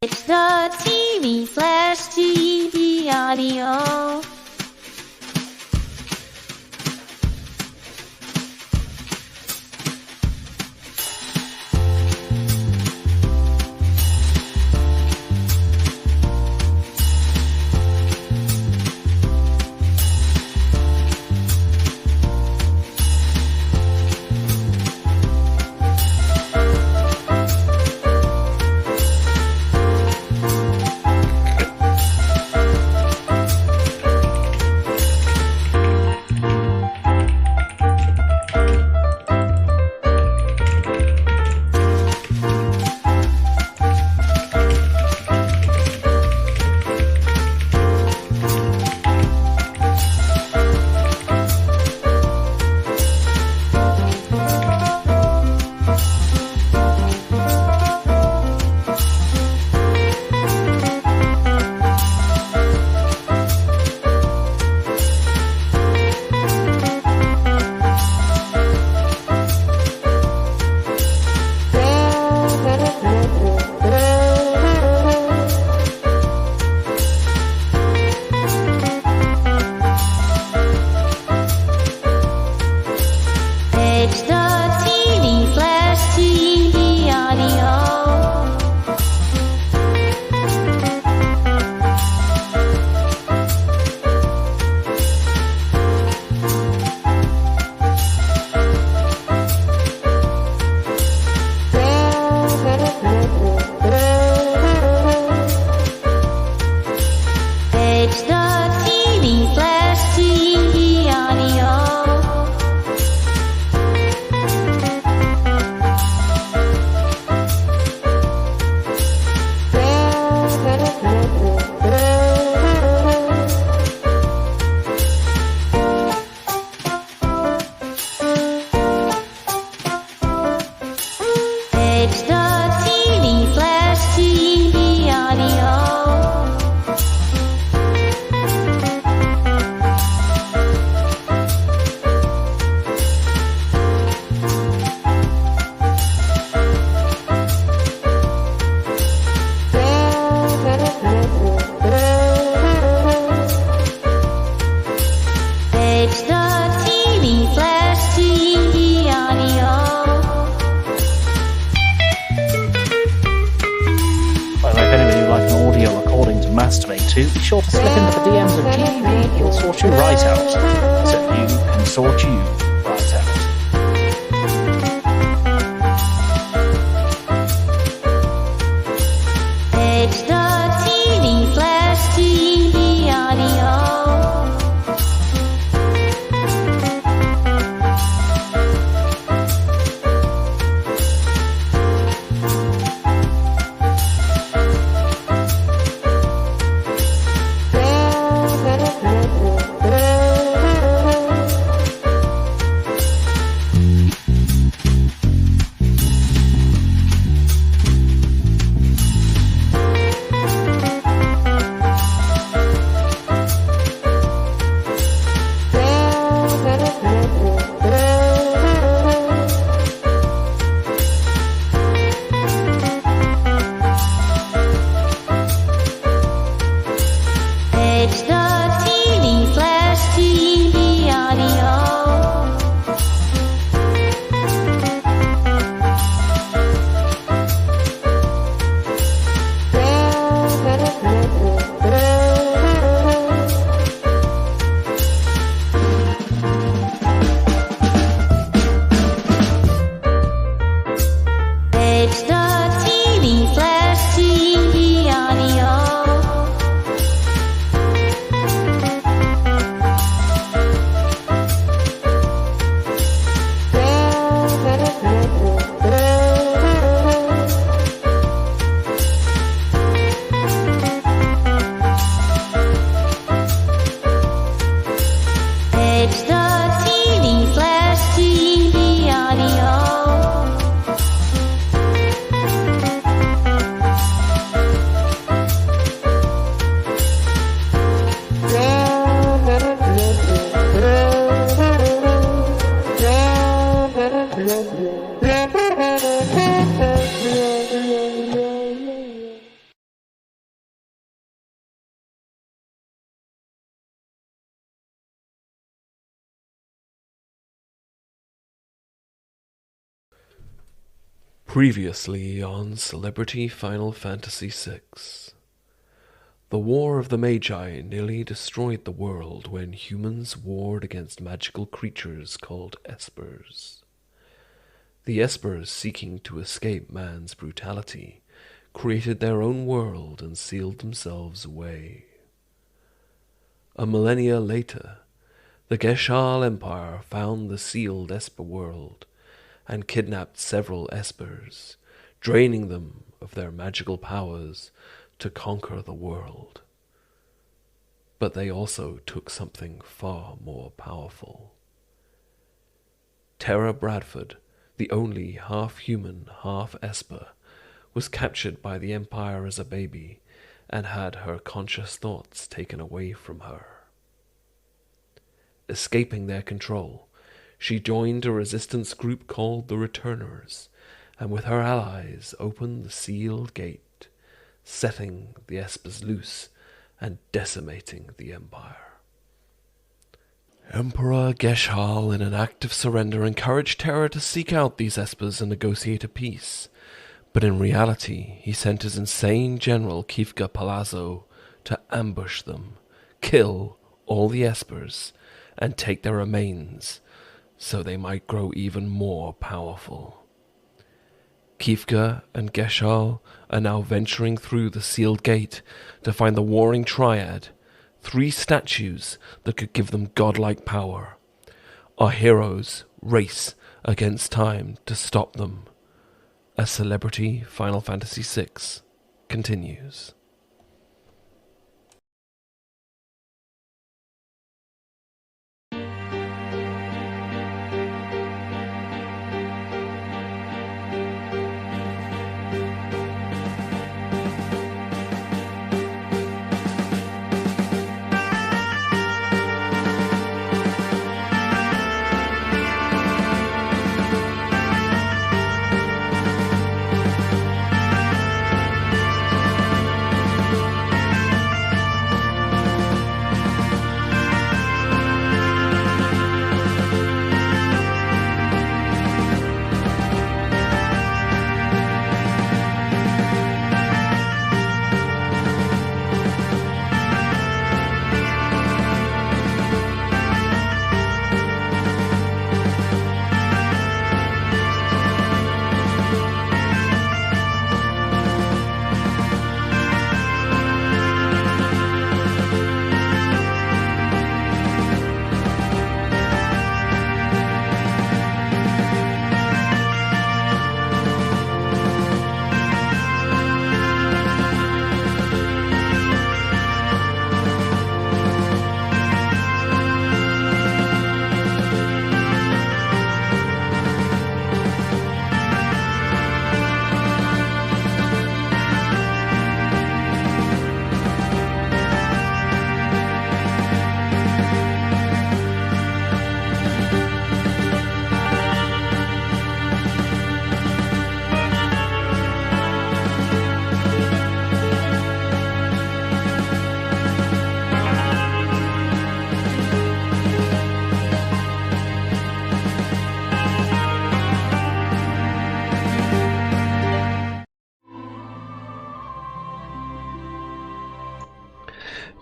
XIII/TV audio. Masturbate to, be sure to slip into the DMs of TV. He'll sort you right out, so you can sort you right out. XIII/TV audio. Previously on Celebrity Final Fantasy VI. The War of the Magi nearly destroyed the world when humans warred against magical creatures called espers. The espers, seeking to escape man's brutality, created their own world and sealed themselves away. A millennia later, the XIII Empire found the sealed esper world and kidnapped several espers, draining them of their magical powers to conquer the world. But they also took something far more powerful. Terra Bradford, the only half-human, half-esper, was captured by the Empire as a baby and had her conscious thoughts taken away from her. Escaping their control, she joined a resistance group called the Returners, and with her allies opened the sealed gate, setting the espers loose and decimating the Empire. Emperor XIII, in an act of surrender, encouraged Terra to seek out these espers and negotiate a peace, but in reality he sent his insane general Kifka Palazzo to ambush them, kill all the espers, and take their remains, so they might grow even more powerful. Kifka and Geshal are now venturing through the sealed gate to find the warring triad, 3 statues that could give them godlike power. Our heroes race against time to stop them. As Celebrity Final Fantasy VI continues.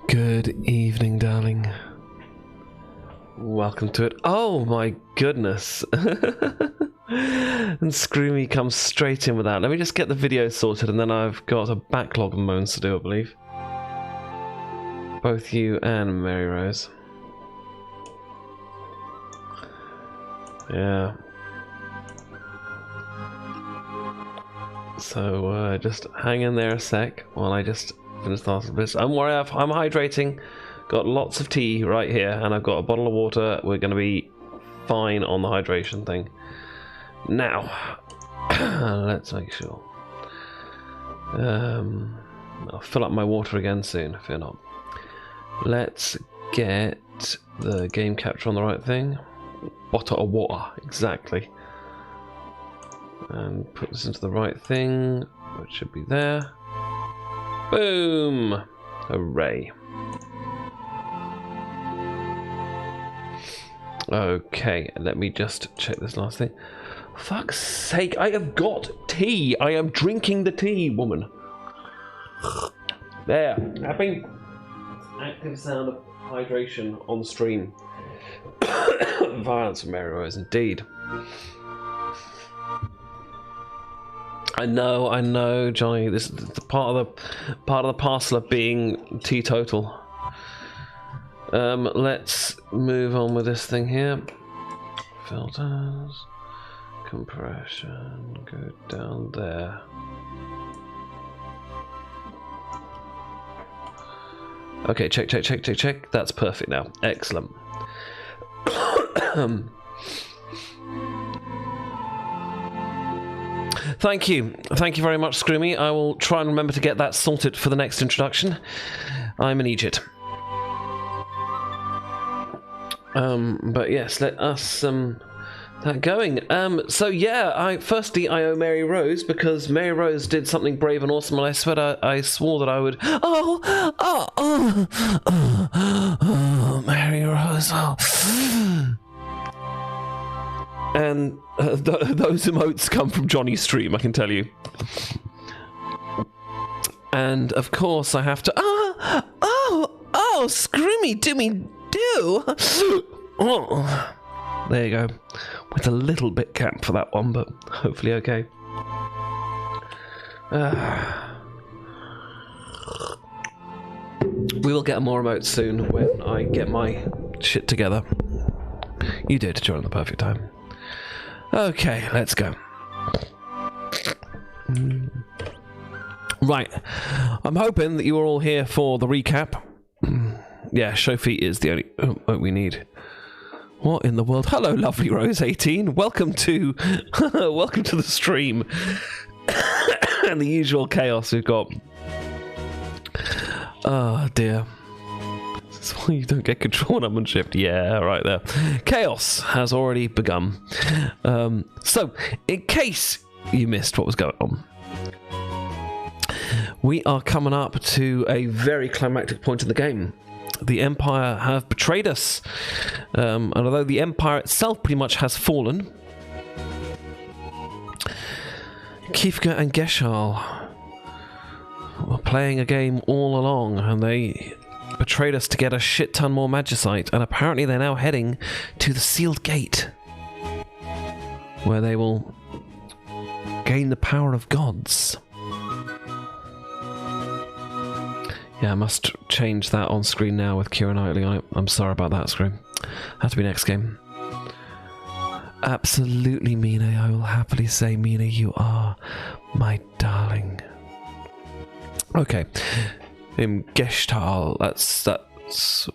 Good evening, darling. Welcome to it. Oh my goodness. And Screamy comes straight in with that. Let me just get the video sorted and then I've got a backlog of moans to do, I believe. Both you and Mary Rose. Yeah. So just hang in there a sec while I just finish the last bit. Don't worry, I'm hydrating. Got lots of tea right here, and I've got a bottle of water. We're going to be fine on the hydration thing. Now, let's make sure. I'll fill up my water again soon, fear not. Let's get the game capture on the right thing. Bottle of water, exactly. And put this into the right thing, which should be there. Boom! Hooray. Okay, let me just check this last thing. Fuck's sake, I have got tea. I am drinking the tea, woman. There. Happy? Active sound of hydration on stream. Violence from Mary Rose, indeed. I know, Johnny. This is the part of the parcel of being teetotal. Let's move on with this thing here. Filters, compression, go down there. Okay, check. That's perfect now. Excellent. Thank you very much, Screamy. I will try and remember to get that sorted for the next introduction. I'm an Egypt. But yes, let us that going. So yeah, I owe Mary Rose because Mary Rose did something brave and awesome, and I swore that I would. Mary Rose. And those emotes come from Johnny's stream, I can tell you. And of course, I have to. Screamy, do me do. Oh, there you go. With a little bit camp for that one, but hopefully okay. We will get more emotes soon when I get my shit together. You did during the perfect time. Okay, let's go. Right. I'm hoping that you are all here for the recap. Yeah, show feet is the only what we need. What in the world? Hello, lovely Rose 18. Welcome to the stream. And the usual chaos we've got. Oh dear. That's why you don't get control when I'm on shift. Yeah, right there. Chaos has already begun. So, in case you missed what was going on, we are coming up to a very climactic point in the game. The Empire have betrayed us. And although the Empire itself pretty much has fallen, Kifka and Geshal were playing a game all along, and they betrayed us to get a shit ton more magicite, and apparently they're now heading to the sealed gate, where they will gain the power of gods. Yeah, I must change that on screen now with Keira Knightley on it. I'm sorry about that, screen. Have to be next game. Absolutely, Mina. I will happily say, Mina, you are my darling. Okay. Geshtal. That's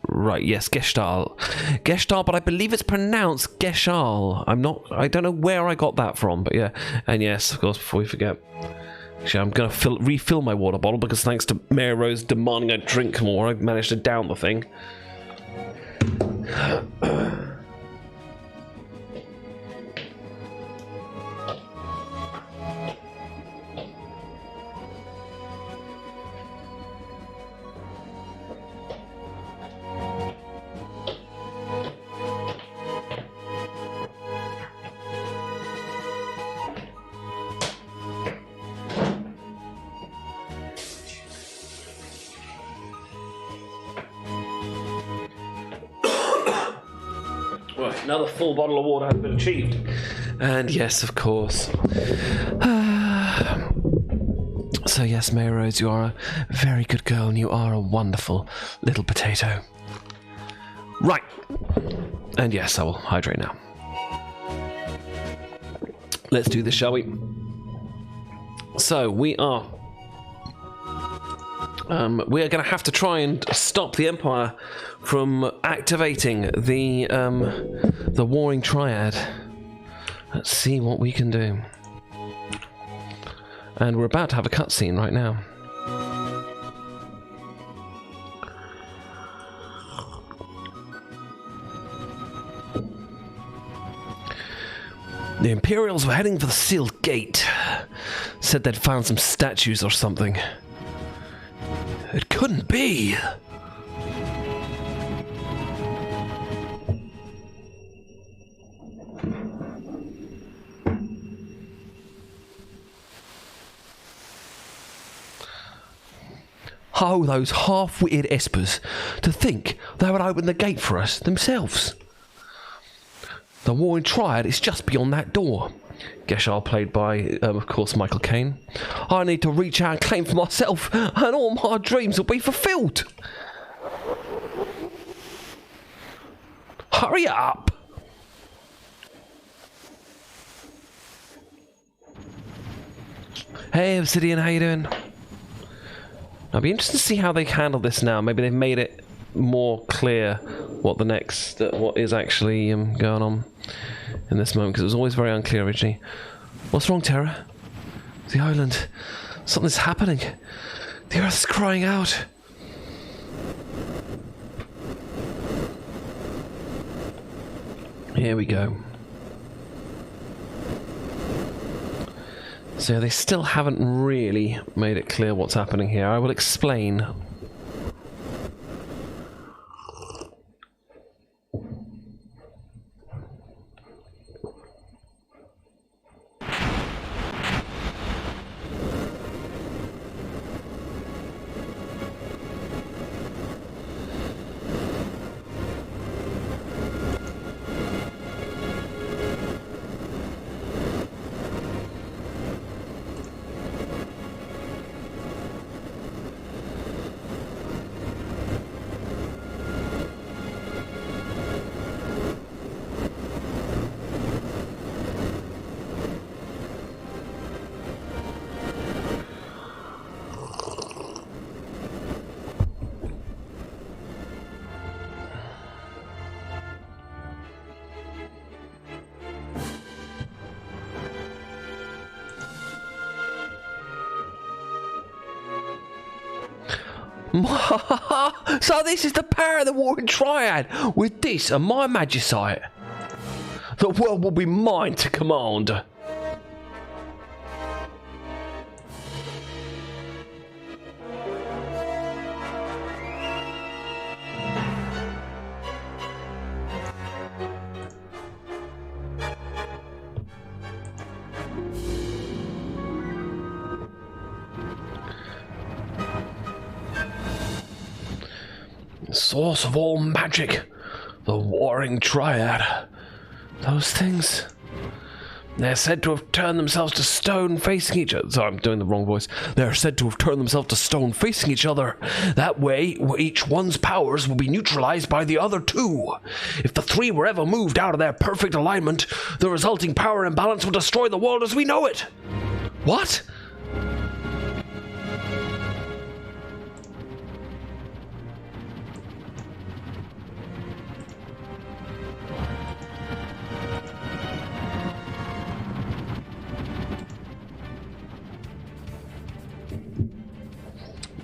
right. Yes, Geshtal. Geshtal, but I believe it's pronounced Geshal. I don't know where I got that from, but yeah. And yes, of course, before we forget. Actually, I'm going to refill my water bottle because thanks to Mary Rose demanding I drink more, I managed to down the thing. Another full bottle of water has been achieved. And yes, of course. So yes, Mary Rose, you are a very good girl and you are a wonderful little potato. Right. And yes, I will hydrate now. Let's do this, shall we? So we are going to have to try and stop the Empire from activating the Warring Triad. Let's see what we can do. And we're about to have a cutscene right now. The Imperials were heading for the sealed gate. Said they'd found some statues or something. It couldn't be. Oh, those half-witted espers. To think they would open the gate for us themselves. The Warring Triad is just beyond that door. Geshal, played by, of course, Michael Caine. I need to reach out and claim for myself, and all my dreams will be fulfilled. Hurry up! Hey, Obsidian, how you doing? I'll be interested to see how they handle this now. Maybe they've made it more clear what the next, what is actually going on in this moment, because it was always very unclear originally. What's wrong, Terra? The island. Something's happening. The Earth's crying out. Here we go. So they still haven't really made it clear what's happening here. I will explain. So this is the power of the Warring Triad. With this and my magicite, the world will be mine to command. Source of all magic, the Warring Triad. Those things, they're said to have turned themselves to stone facing each other. Sorry, I'm doing the wrong voice. They're said to have turned themselves to stone facing each other. That way, each one's powers will be neutralized by the other two. If the three were ever moved out of their perfect alignment, the resulting power imbalance will destroy the world as we know it. What?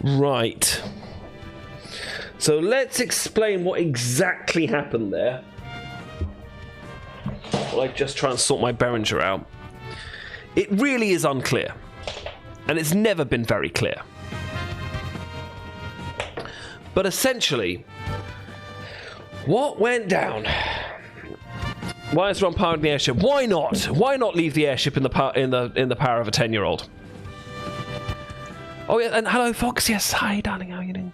Right. So let's explain what exactly happened there. Well, I just try and sort my Behringer out. It really is unclear. And it's never been very clear. But essentially, what went down? Why is Ron powering the airship? Why not? Why not leave the airship in the power of a 10-year-old? Oh yeah, and hello, Fox. Yes, hi, darling. How are you doing?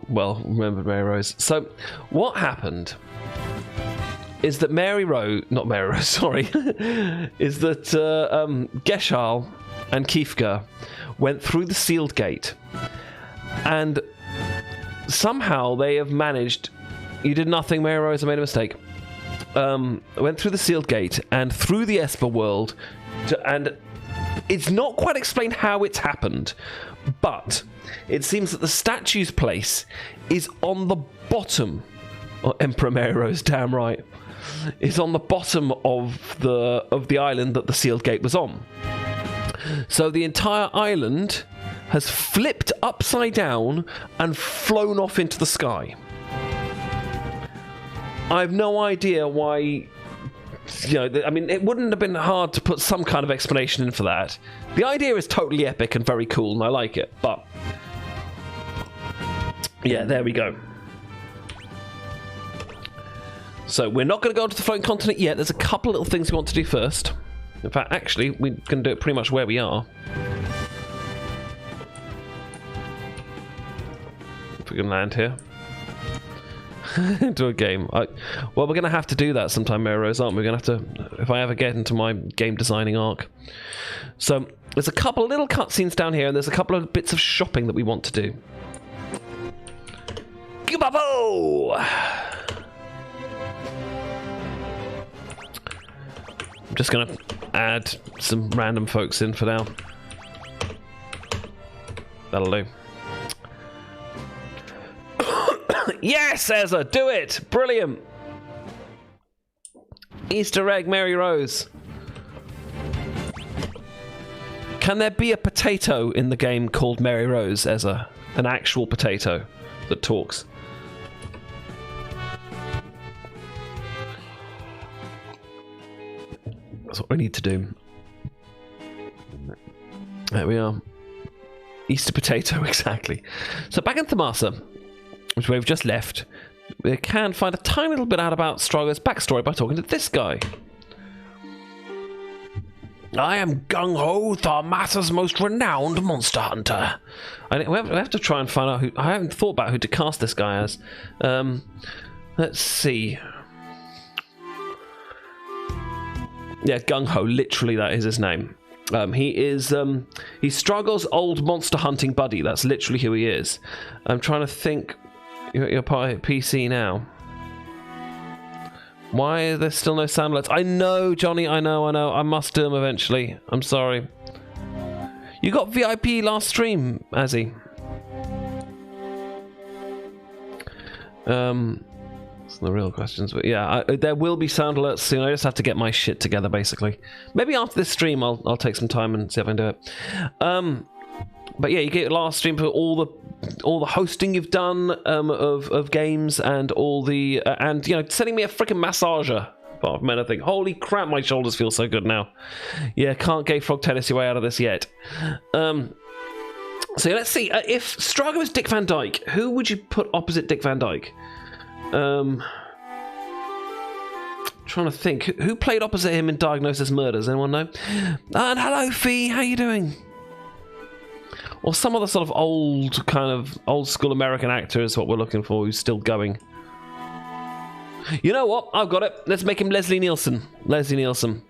Well, remembered Mary Rose. So, what happened is that is that Geshal and Kefka went through the sealed gate, and somehow they have managed. You did nothing, Mary Rose. I made a mistake. Went through the sealed gate and through the Esper world, and it's not quite explained how it's happened, but it seems that the statue's place is on the bottom. Oh, Emperor Mary Rose, damn right, is on the bottom of the island that the sealed gate was on. So the entire island has flipped upside down and flown off into the sky. I have no idea why, I mean, it wouldn't have been hard to put some kind of explanation in for that. The idea is totally epic and very cool, and I like it, but yeah, there we go. So we're not going to go onto the floating continent yet. There's a couple little things we want to do first. In fact, actually, we can do it pretty much where we are. If we can land here. Into a game. Well, we're going to have to do that sometime, Mary Rose, aren't we? We're going to have to, if I ever get into my game designing arc. So, there's a couple of little cutscenes down here, and there's a couple of bits of shopping that we want to do. Gubabo! I'm just going to add some random folks in for now. That'll do. Yes, Ezra, do it! Brilliant! Easter egg, Mary Rose. Can there be a potato in the game called Mary Rose, Ezra? An actual potato that talks? That's what we need to do. There we are. Easter potato, exactly. So back in Thamasa, which we've just left, we can find a tiny little bit out about Strago's backstory by talking to this guy. I am Gung-Ho, Tharmasa's most renowned monster hunter. We have to try and find out who... I haven't thought about who to cast this guy as. Let's see. Yeah, Gung-Ho, literally that is his name. He's Strago's old monster hunting buddy. That's literally who he is. I'm trying to think... You're part of PC now. Why are there still no sound alerts? I know, Johnny, I know. I must do them eventually. I'm sorry. You got VIP last stream, Azzy. That's the real questions, but yeah, there will be sound alerts soon. I just have to get my shit together, basically. Maybe after this stream, I'll take some time and see if I can do it. But yeah, you get last stream for all the hosting you've done of games and all the and you know, sending me a freaking massager. Apart from anything, holy crap, my shoulders feel so good now. Yeah, can't gay frog tennis your way out of this yet. So let's see. If Strago is Dick Van Dyke, who would you put opposite Dick Van Dyke? Trying to think, who played opposite him in Diagnosis Murders? Anyone know? And hello, Fee. How you doing? Or some other sort of old school American actor is what we're looking for, who's still going. You know what? I've got it. Let's make him Leslie Nielsen. Leslie Nielsen.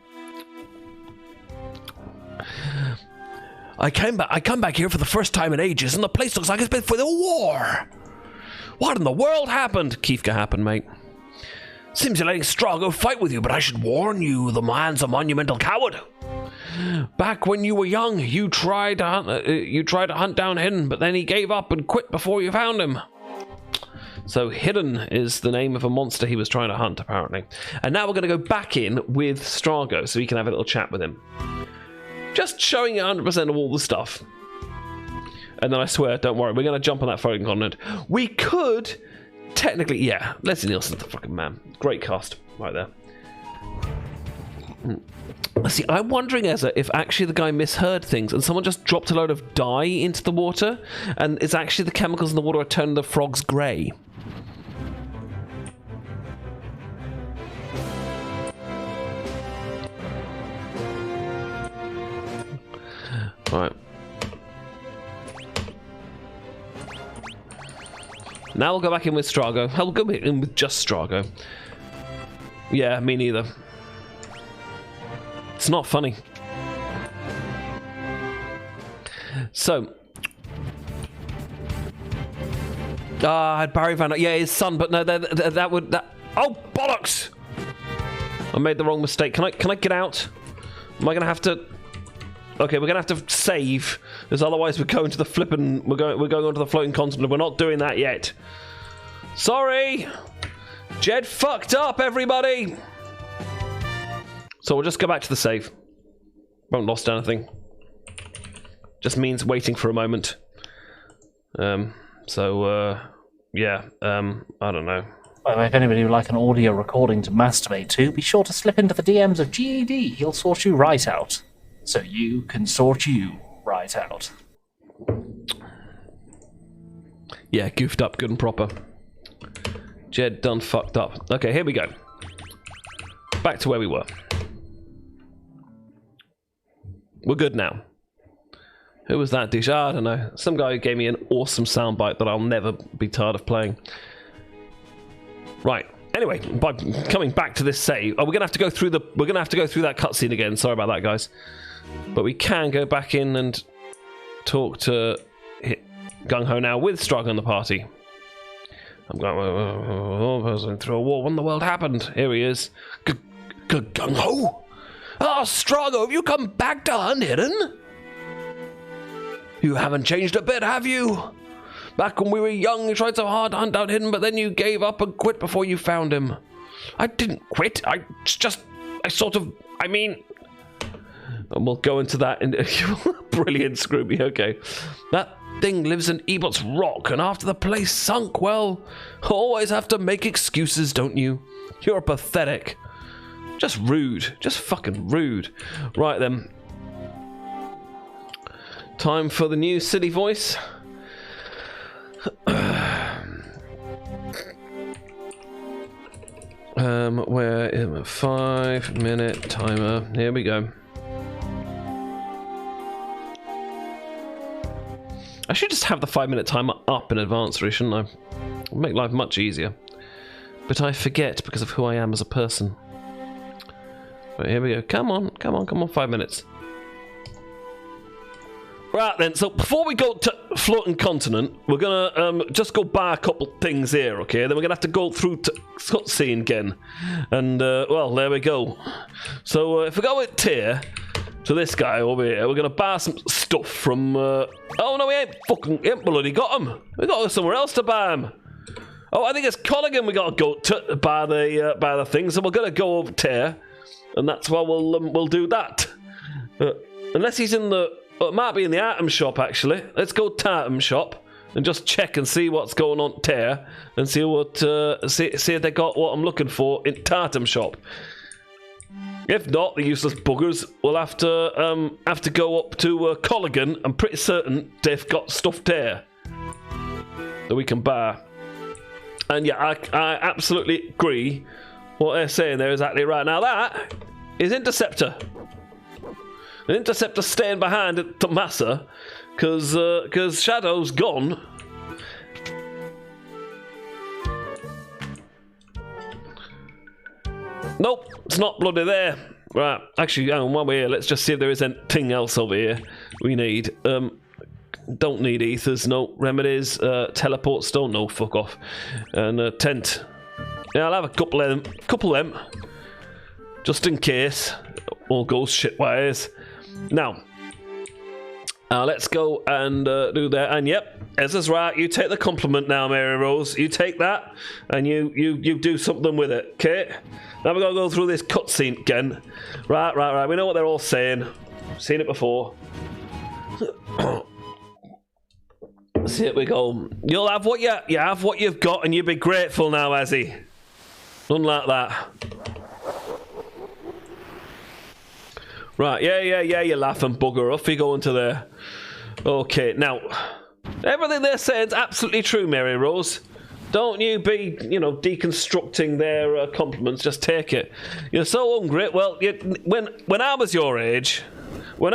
I come back here for the first time in ages, and the place looks like it's been for the war. What in the world happened? Kiefka happened, mate. Seems you're letting Strago fight with you, but I should warn you, the man's a monumental coward. Back when you were young, you tried to hunt down Hidden, but then he gave up and quit before you found him. So Hidden is the name of a monster he was trying to hunt, apparently. And now we're going to go back in with Strago, so we can have a little chat with him. Just showing you 100% of all the stuff. And then I swear, don't worry, we're going to jump on that floating continent. We could, technically, yeah, Leslie Nielsen's the fucking man. Great cast, right there. See, I'm wondering, Ezra, if actually the guy misheard things and someone just dropped a load of dye into the water, and it's actually the chemicals in the water are turning the frogs grey. Alright. Now we'll go back in with Strago. I'll go in with just Strago. Yeah, me neither. It's not funny. So. I had Barry Van Dyke. Yeah, his son, but no, that would... Oh, bollocks! I made the wrong mistake. Can I get out? Am I going to have to... Okay, we're going to have to save, because otherwise we're going to the flippin'... We're going onto the floating continent. We're not doing that yet. Sorry! Jed fucked up, everybody! So we'll just go back to the save. Won't lost anything. Just means waiting for a moment. Yeah, I don't know. Well, if anybody would like an audio recording to masturbate to, be sure to slip into the DMs of GED. He'll sort you right out. So you can sort you right out. Yeah, goofed up, good and proper. Jed done fucked up. Okay, here we go. Back to where we were. we're good now. Who was that dish? I don't know. Some guy who gave me an awesome soundbite that I'll never be tired of playing. Right. Anyway, by coming back to this save, we're gonna have to go through that cutscene again. Sorry about that, guys. But we can go back in and talk to Gung Ho now with Strago and the party. I'm going through a war when the world happened. Here he is. Gung Ho? Ah, Strago, have you come back to hunt Hidden? You haven't changed a bit, have you? Back when we were young, you tried so hard to hunt out Hidden, but then you gave up and quit before you found him. I didn't quit. And we'll go into that in brilliant, Scrooby. Okay. That thing lives in Ebot's Rock, and after the place sunk, well, always have to make excuses, don't you? You're pathetic. Just rude. Just fucking rude. Right then. Time for the new silly voice. Where is my 5-minute timer? Here we go. I should just have the 5-minute timer up in advance, really, shouldn't I? It'll make life much easier. But I forget because of who I am as a person. Right, here we go. Come on, 5 minutes. Right then, so before we go to Floating Continent, we're gonna just go by a couple things here, okay? Then we're gonna have to go through to cutscene again. And, well, there we go. So, if we go with Tyr to this guy over here, we're gonna buy some stuff from, oh no, we ain't bloody got him. We gotta go somewhere else to buy him. Oh, I think it's Colligan we gotta go to buy the thing, so we're gonna go over Tyr, and that's why we'll do that. Unless he's in the... Well, it might be in the item shop, actually. Let's go to item shop and just check and see what's going on there and see what see if they got what I'm looking for in item shop. If not, the useless buggers will have to go up to Colligan. I'm pretty certain they've got stuff there that we can buy. And yeah, I absolutely agree what they're saying there exactly right. Now that is Interceptor. An Interceptor staying behind at Tomasa because Shadow's gone. Nope, it's not bloody there. Right, actually, hang on, while we're here, let's just see if there is anything else over here we need. Don't need ethers, no. Remedies, teleport stone, no, fuck off. And tent. Yeah, I'll have a couple of them. Just in case. All goes shitwise. Now, let's go and do that. And yep, Ezra's right. You take the compliment now, Mary Rose. You take that, and you do something with it, okay? Now we're gonna go through this cutscene again. Right. We know what they're all saying. Seen it before. See it we go. You'll have what you have what you've got, and you'll be grateful now, Ezzy. None like that. Right, yeah, you laughing bugger. Off you go into there. Okay, now, everything they're saying is absolutely true, Mary Rose. Don't you be, deconstructing their compliments. Just take it. You're so hungry. Well, when I was your age, we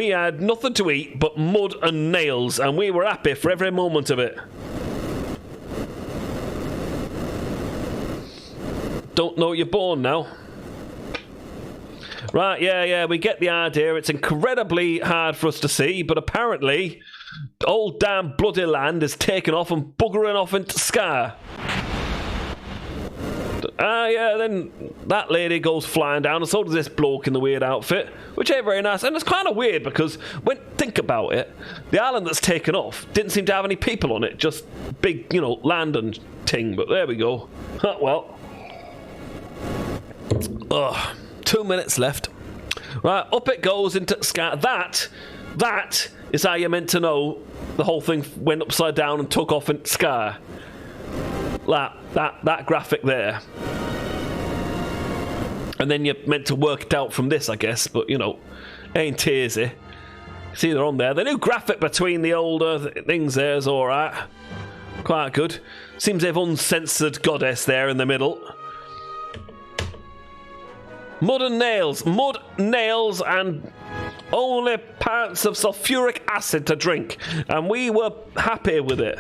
had nothing to eat but mud and nails, and we were happy for every moment of it. Don't know you're born now. Right, yeah, we get the idea. It's incredibly hard for us to see, but apparently, old damn bloody land is taking off and buggering off into sky. Yeah, then that lady goes flying down, and so does this bloke in the weird outfit, which ain't very nice. And it's kind of weird because, think about it, the island that's taken off didn't seem to have any people on it, just big, land and ting, but there we go. Well. Ugh. 2 minutes left. Right, up it goes into sky. That is how you're meant to know the whole thing went upside down and took off in sky. That graphic there. And then you're meant to work it out from this, I guess, but ain't easy. See, they're on there. The new graphic between the older things there is alright. Quite good. Seems they've uncensored goddess there in the middle. Mud and nails. Mud, nails, and only pints of sulfuric acid to drink. And we were happy with it.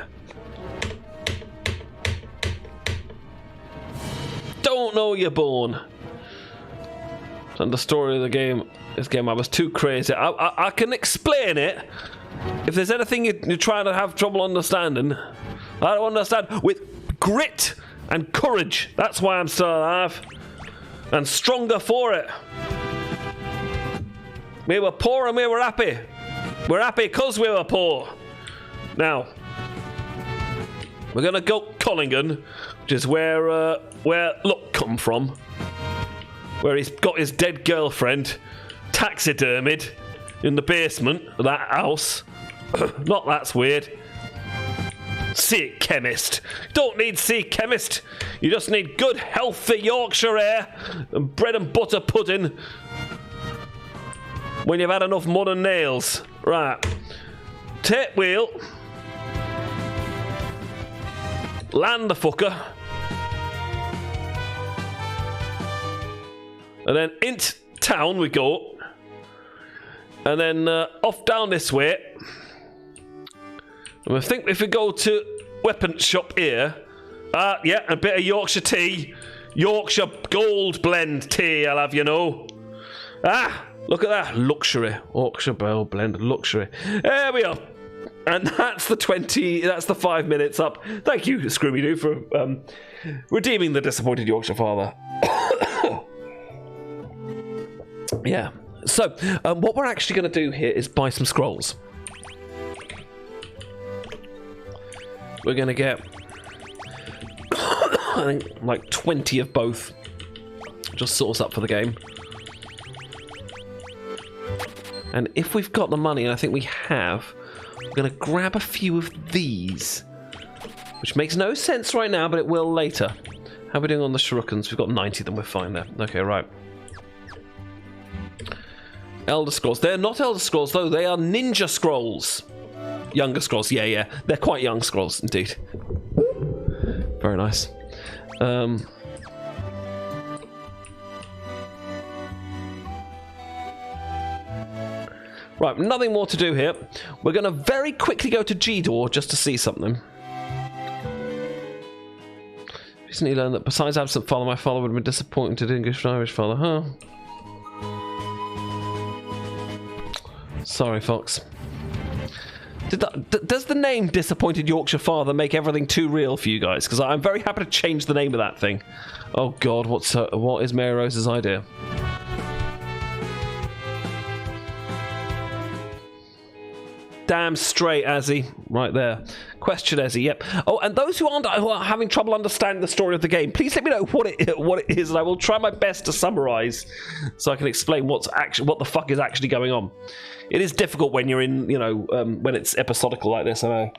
Don't know you're born. And the story of the game, this game, I was too crazy. I can explain it. If there's anything you're trying to have trouble understanding, I don't understand. With grit and courage. That's why I'm still alive. And stronger for it. We were poor and we were happy. We're happy because we were poor. Now, we're going to go Collingen, which is where Luck come from. Where he's got his dead girlfriend taxidermied in the basement of that house. Not that's weird. See it, chemist. Don't need see chemist. You just need good, healthy Yorkshire air and bread and butter pudding when you've had enough mud and nails. Right. Tape wheel. Land the fucker. And then into town we go. And then off down this way. And I think if we go to weapon shop here. Yeah, a bit of Yorkshire tea. Yorkshire Gold Blend tea, I'll have you know. Look at that. Luxury. Yorkshire Gold Blend Luxury. There we are. And that's the 5 minutes up. Thank you, Scroomy-Doo, for redeeming the disappointed Yorkshire father. Yeah. So, what we're actually going to do here is buy some scrolls. We're going to get, I think, like 20 of both. Just sort us up for the game. And if we've got the money, and I think we have, we're going to grab a few of these. Which makes no sense right now, but it will later. How are we doing on the shurikens? We've got 90 of them, we're fine there. Okay, right. Elder Scrolls. They're not Elder Scrolls, though. They are Ninja Scrolls. Younger Scrolls. Yeah. They're quite young Scrolls, indeed. Very nice. Right, nothing more to do here. We're going to very quickly go to G-Door just to see something. Recently learned that besides absent father, my father would have been disappointed English and Irish father, huh? Sorry, Fox. Does the name Disappointed Yorkshire Father make everything too real for you guys? Because I'm very happy to change the name of that thing. Oh God, what is Mary Rose's idea? Damn straight, Azzy. Right there. Question, Azzy. Yep. Oh, and those who are having trouble understanding the story of the game, please let me know what it is, and I will try my best to summarize so I can explain what the fuck is actually going on. It is difficult when you're in, when it's episodical like this, I know.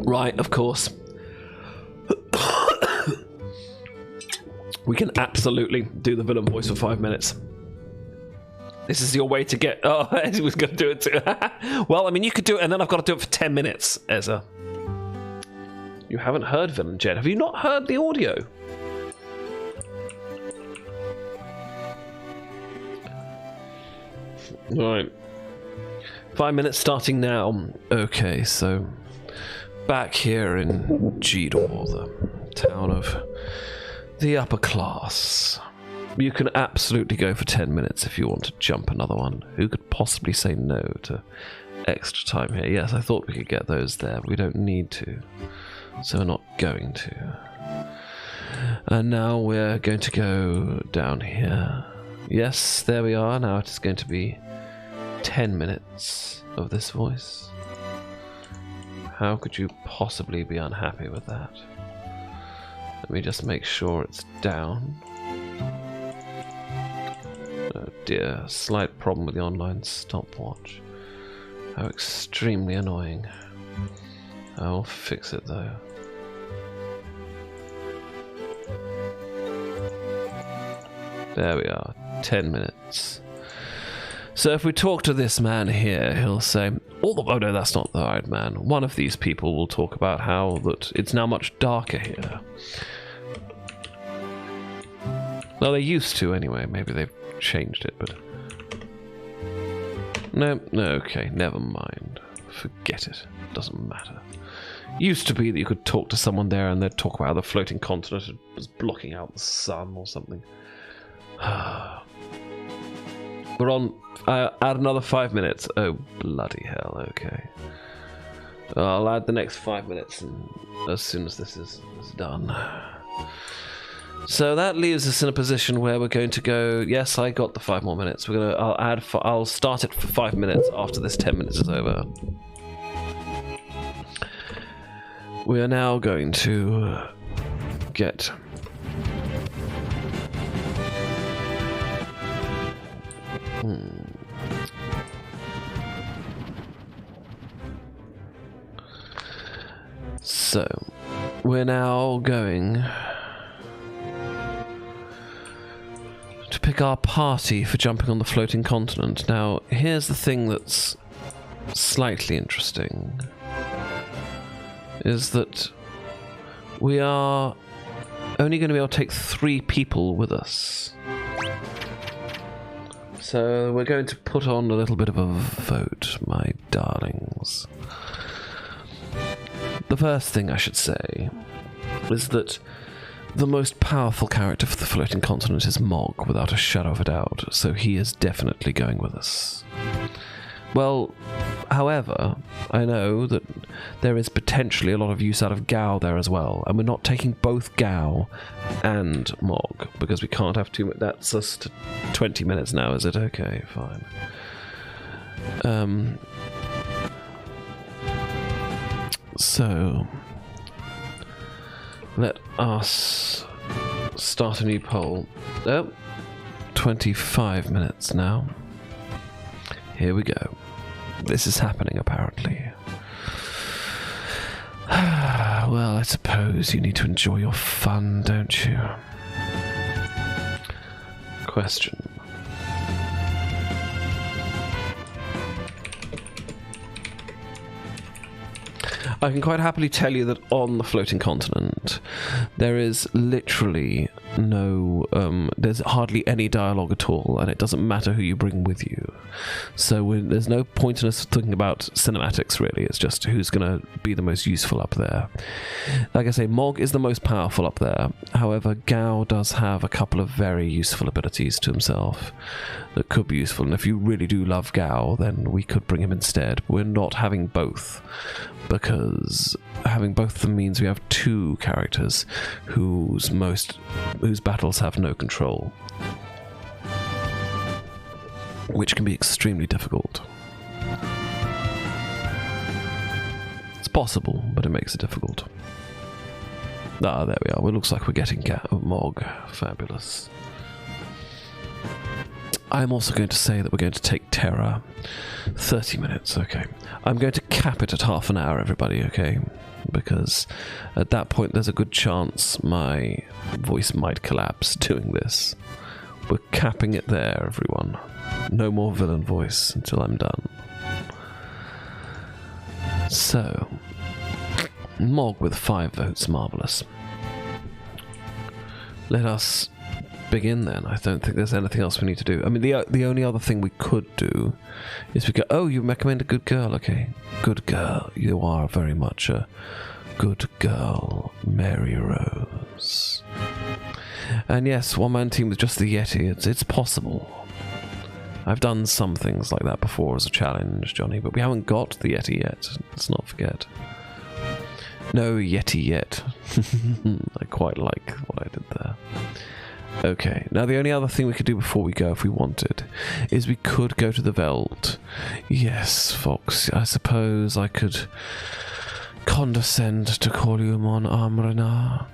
Right, of course. We can absolutely do the villain voice for 5 minutes. This is your way to get... Oh, Ezra was going to do it too. Well, I mean, you could do it, and then I've got to do it for 10 minutes, Ezra. You haven't heard Villain Jet. Have you not heard the audio? Right. 5 minutes starting now. Okay, so... Back here in G-Door, the town of the upper class... You can absolutely go for 10 minutes if you want to jump another one. Who could possibly say no to extra time here? Yes, I thought we could get those there, but we don't need to. So we're not going to. And now we're going to go down here. Yes, there we are. Now it is going to be 10 minutes of this voice. How could you possibly be unhappy with that? Let me just make sure it's down. Oh dear, slight problem with the online stopwatch. How extremely annoying. I'll fix it though. There we are, 10 minutes. So if we talk to this man here, he'll say, oh no, that's not the right man. One of these people will talk about how that it's now much darker here. Oh, they used to anyway. Maybe they've changed it, but... No, okay, never mind. Forget it. Doesn't matter. Used to be that you could talk to someone there and they'd talk about how the floating continent was blocking out the sun or something. We're on... add another 5 minutes. Oh, bloody hell, okay. I'll add the next 5 minutes as soon as this is done. So that leaves us in a position where we're going to go... Yes, I got the 5 more minutes. I'll start it for 5 minutes after this 10 minutes is over. We are now going to get... So, we're now going to pick our party for jumping on the floating continent. Now, here's the thing that's slightly interesting, is that we are only going to be able to take 3 people with us. So we're going to put on a little bit of a vote, my darlings. The first thing I should say is that the most powerful character for the floating continent is Mog, without a shadow of a doubt, so he is definitely going with us. Well, however, I know that there is potentially a lot of use out of Gao there as well, and we're not taking both Gao and Mog, because we can't have too much. That's us to 20 minutes now, is it? Okay, fine. So, let us start a new poll. Oh, 25 minutes now. Here we go. This is happening, apparently. Well, I suppose you need to enjoy your fun, don't you? Question. I can quite happily tell you that on the floating continent, there is literally no, there's hardly any dialogue at all, and it doesn't matter who you bring with you. So there's no point in us thinking about cinematics, really. It's just who's going to be the most useful up there. Like I say, Mog is the most powerful up there. However, Gao does have a couple of very useful abilities to himself that could be useful, and if you really do love Gao, then we could bring him instead. We're not having both, because having both of them means we have 2 characters whose battles have no control, which can be extremely difficult. It's possible, but it makes it difficult. Ah, there we are. It looks like we're getting Mog. Fabulous. I'm also going to say that we're going to take Terra. 30 minutes, okay. I'm going to cap it at half an hour, everybody, okay? Because at that point there's a good chance my voice might collapse doing this. We're capping it there, everyone. No more villain voice until I'm done. So, Mog with 5 votes, marvellous. Let us begin then. I don't think there's anything else we need to do. I mean, the only other thing we could do is we go, oh, you recommend a good girl, okay. Good girl. You are very much a good girl, Mary Rose. And yes, one-man team with just the Yeti, it's possible. I've done some things like that before as a challenge, Johnny, but we haven't got the Yeti yet. Let's not forget. No Yeti yet. I quite like what I did there. Okay, now the only other thing we could do before we go, if we wanted, is we could go to the Veld. Yes, Fox, I suppose I could condescend to call you Mon Amrana.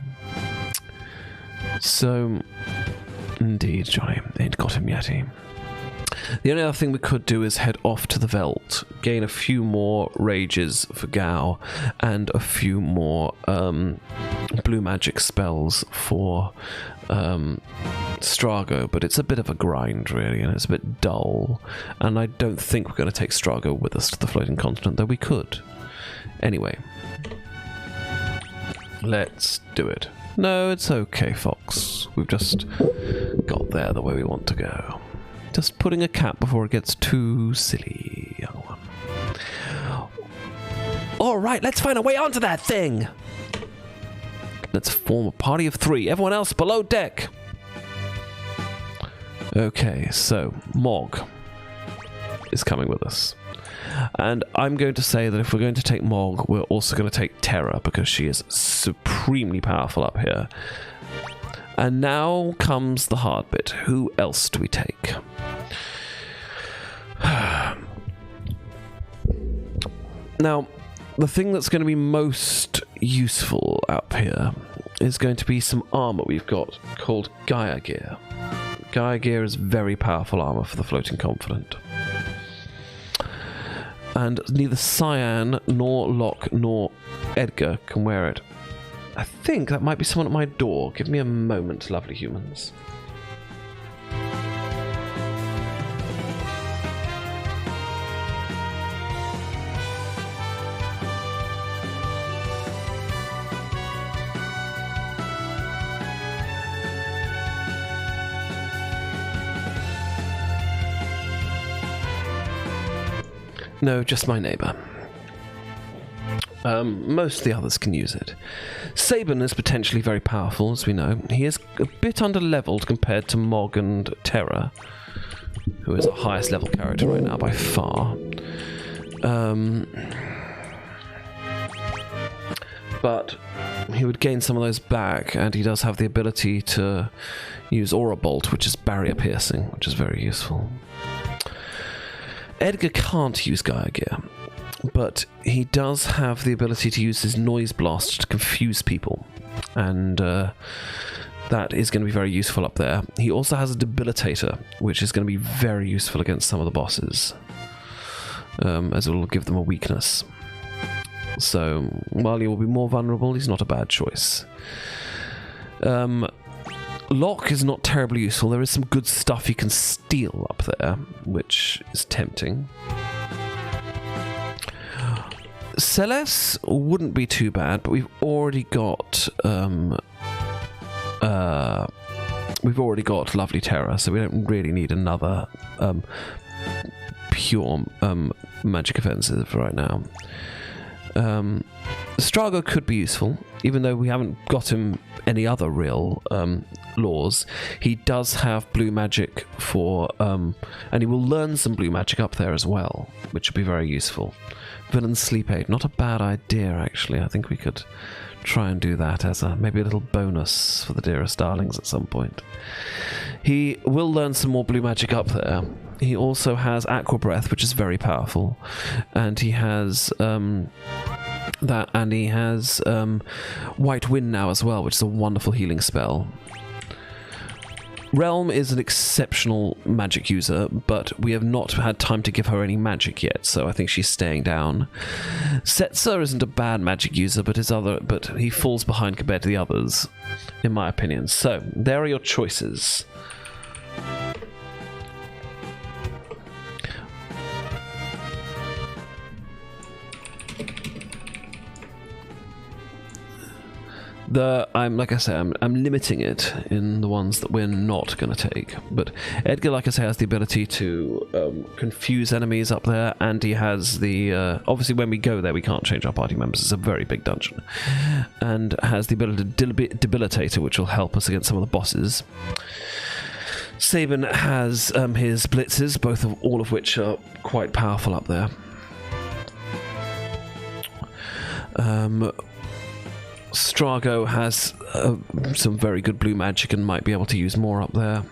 So, indeed, Johnny, ain't got him yet. The only other thing we could do is head off to the Veld, gain a few more rages for Gao, and a few more blue magic spells for Strago, but it's a bit of a grind, really, and it's a bit dull, and I don't think we're going to take Strago with us to the floating continent, though we could. Anyway, Let's do it. No, it's okay, Fox. We've just got there the way we want to go. Just putting a cap before it gets too silly, young one. Alright, let's find a way onto that thing! Let's form a party of 3. Everyone else below deck! Okay, so Mog is coming with us. And I'm going to say that if we're going to take Mog, we're also going to take Terra, because she is supremely powerful up here. And now comes the hard bit. Who else do we take? Now, the thing that's going to be most useful up here is going to be some armor we've got called Gaia Gear. Gaia Gear is very powerful armor for the Floating Confident. And neither Cyan, nor Locke, nor Edgar can wear it. I think that might be someone at my door. Give me a moment, lovely humans. No, just my neighbour. Most of the others can use it. Sabin is potentially very powerful, as we know. He is a bit under-leveled compared to Mog and Terra, who is our highest level character right now by far. But he would gain some of those back, and he does have the ability to use Aura Bolt, which is barrier piercing, which is very useful. Edgar can't use Gaia Gear, but he does have the ability to use his Noise Blast to confuse people, and that is going to be very useful up there. He also has a Debilitator, which is going to be very useful against some of the bosses, as it will give them a weakness. So, while he will be more vulnerable, he's not a bad choice. Locke is not terribly useful. There is some good stuff he can steal up there, which is tempting. Celeste wouldn't be too bad, but we've already got lovely Terra, so we don't really need another pure magic offensive right now. Strago could be useful, even though we haven't got him any other real laws. He does have blue magic for, and he will learn some blue magic up there as well, which would be very useful. Villain Sleep Aid, not a bad idea actually. I think we could try and do that as maybe a little bonus for the dearest darlings at some point. He will learn some more blue magic up there. He also has Aqua Breath, which is very powerful, and he has that, and he has White Wind now as well, which is a wonderful healing spell. Realm is an exceptional magic user, but we have not had time to give her any magic yet, so I think she's staying down. Setzer isn't a bad magic user, but he falls behind compared to the others, in my opinion. So there are your choices. I'm limiting it in the ones that we're not going to take. But Edgar, like I say, has the ability to confuse enemies up there, and he has the obviously when we go there we can't change our party members. It's a very big dungeon, and has the ability to Debilitator, which will help us against some of the bosses. Sabin has his blitzes, all of which are quite powerful up there. Strago has some very good blue magic and might be able to use more up there.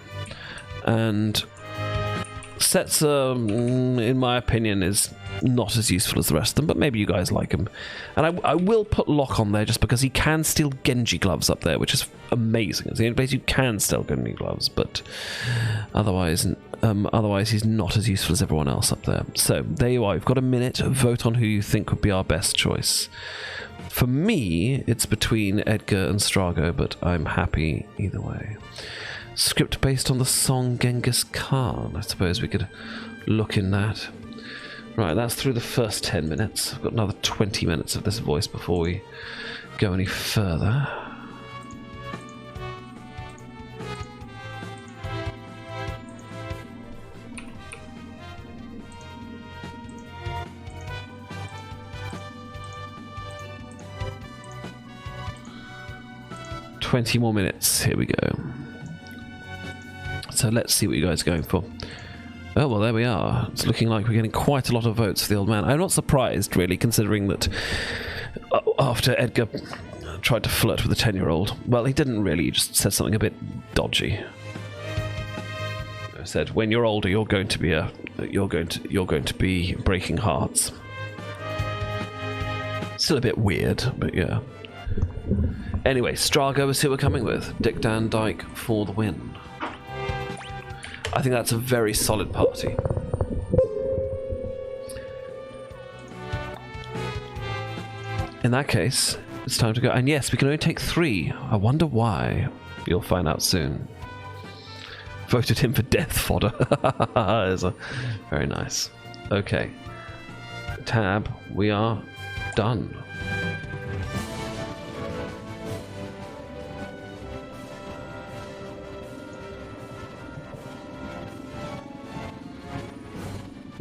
And Setzer, in my opinion, is not as useful as the rest of them, but maybe you guys like him. And I will put Locke on there just because he can steal Genji gloves up there, which is amazing. It's the only place you can steal Genji gloves, but otherwise he's not as useful as everyone else up there. So there you are. You've got a minute. Vote on who you think would be our best choice. For me, it's between Edgar and Strago, but I'm happy either way. Script based on the song Genghis Khan. I suppose we could look in that. Right, that's through the first 10 minutes. I've got another 20 minutes of this voice before we go any further. $20 more minutes. Here we go. So let's see what you guys are going for. Oh, well, there we are. It's looking like we're getting quite a lot of votes for the old man. I'm not surprised, really, considering that after Edgar tried to flirt with a 10-year-old, well, he didn't really. He just said something a bit dodgy. I said, "When you're older, you're going to be breaking hearts." Still a bit weird, but yeah. Anyway, Strago is who we're coming with. Dick Van Dyke for the win. I think that's a very solid party. In that case, it's time to go. And yes, we can only take 3. I wonder why. You'll find out soon. Voted him for death fodder. Very nice. Okay. Tab, we are done.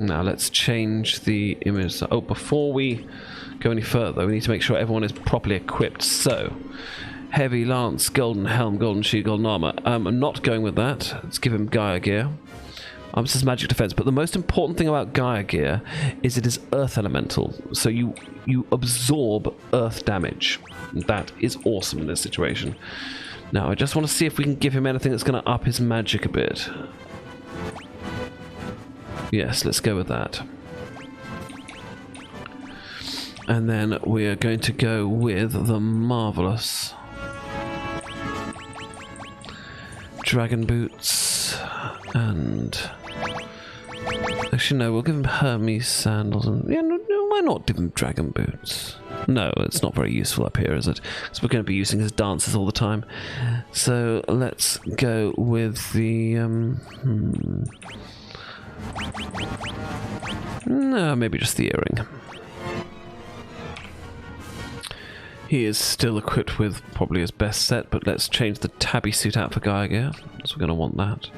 Now let's change the image. Oh, before we go any further, we need to make sure everyone is properly equipped. So, heavy lance, golden helm, golden shield, golden armor. I'm not going with that. Let's give him Gaia gear. This is magic defense, but the most important thing about Gaia gear is it is earth elemental. So you absorb earth damage. That is awesome in this situation. Now I just want to see if we can give him anything that's going to up his magic a bit. Yes, let's go with that. And then we're going to go with the marvelous dragon boots. And actually, no, we'll give him Hermes sandals. And yeah, no, why not give him dragon boots? No, it's not very useful up here, is it? Because we're going to be using his dances all the time. So let's go with the no, maybe just the earring. He is still equipped with probably his best set, but let's change the tabby suit out for Gaia gear, so we're going to want that.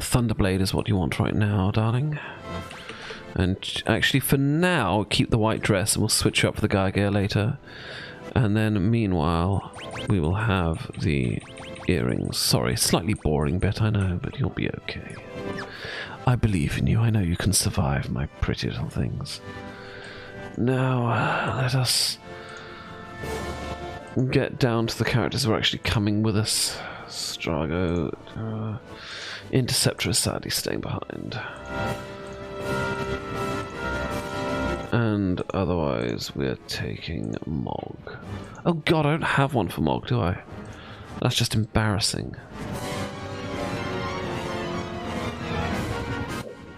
Thunderblade is what you want right now, darling. And actually, for now, keep the white dress and we'll switch you up for the Gaia gear later. And then, meanwhile, we will have the earrings. Sorry, slightly boring bit, I know, but you'll be okay. I believe in you. I know you can survive, my pretty little things. Now, let us get down to the characters who are actually coming with us. Strago. Interceptor is sadly staying behind. And otherwise, we're taking Mog. Oh god, I don't have one for Mog, do I? That's just embarrassing.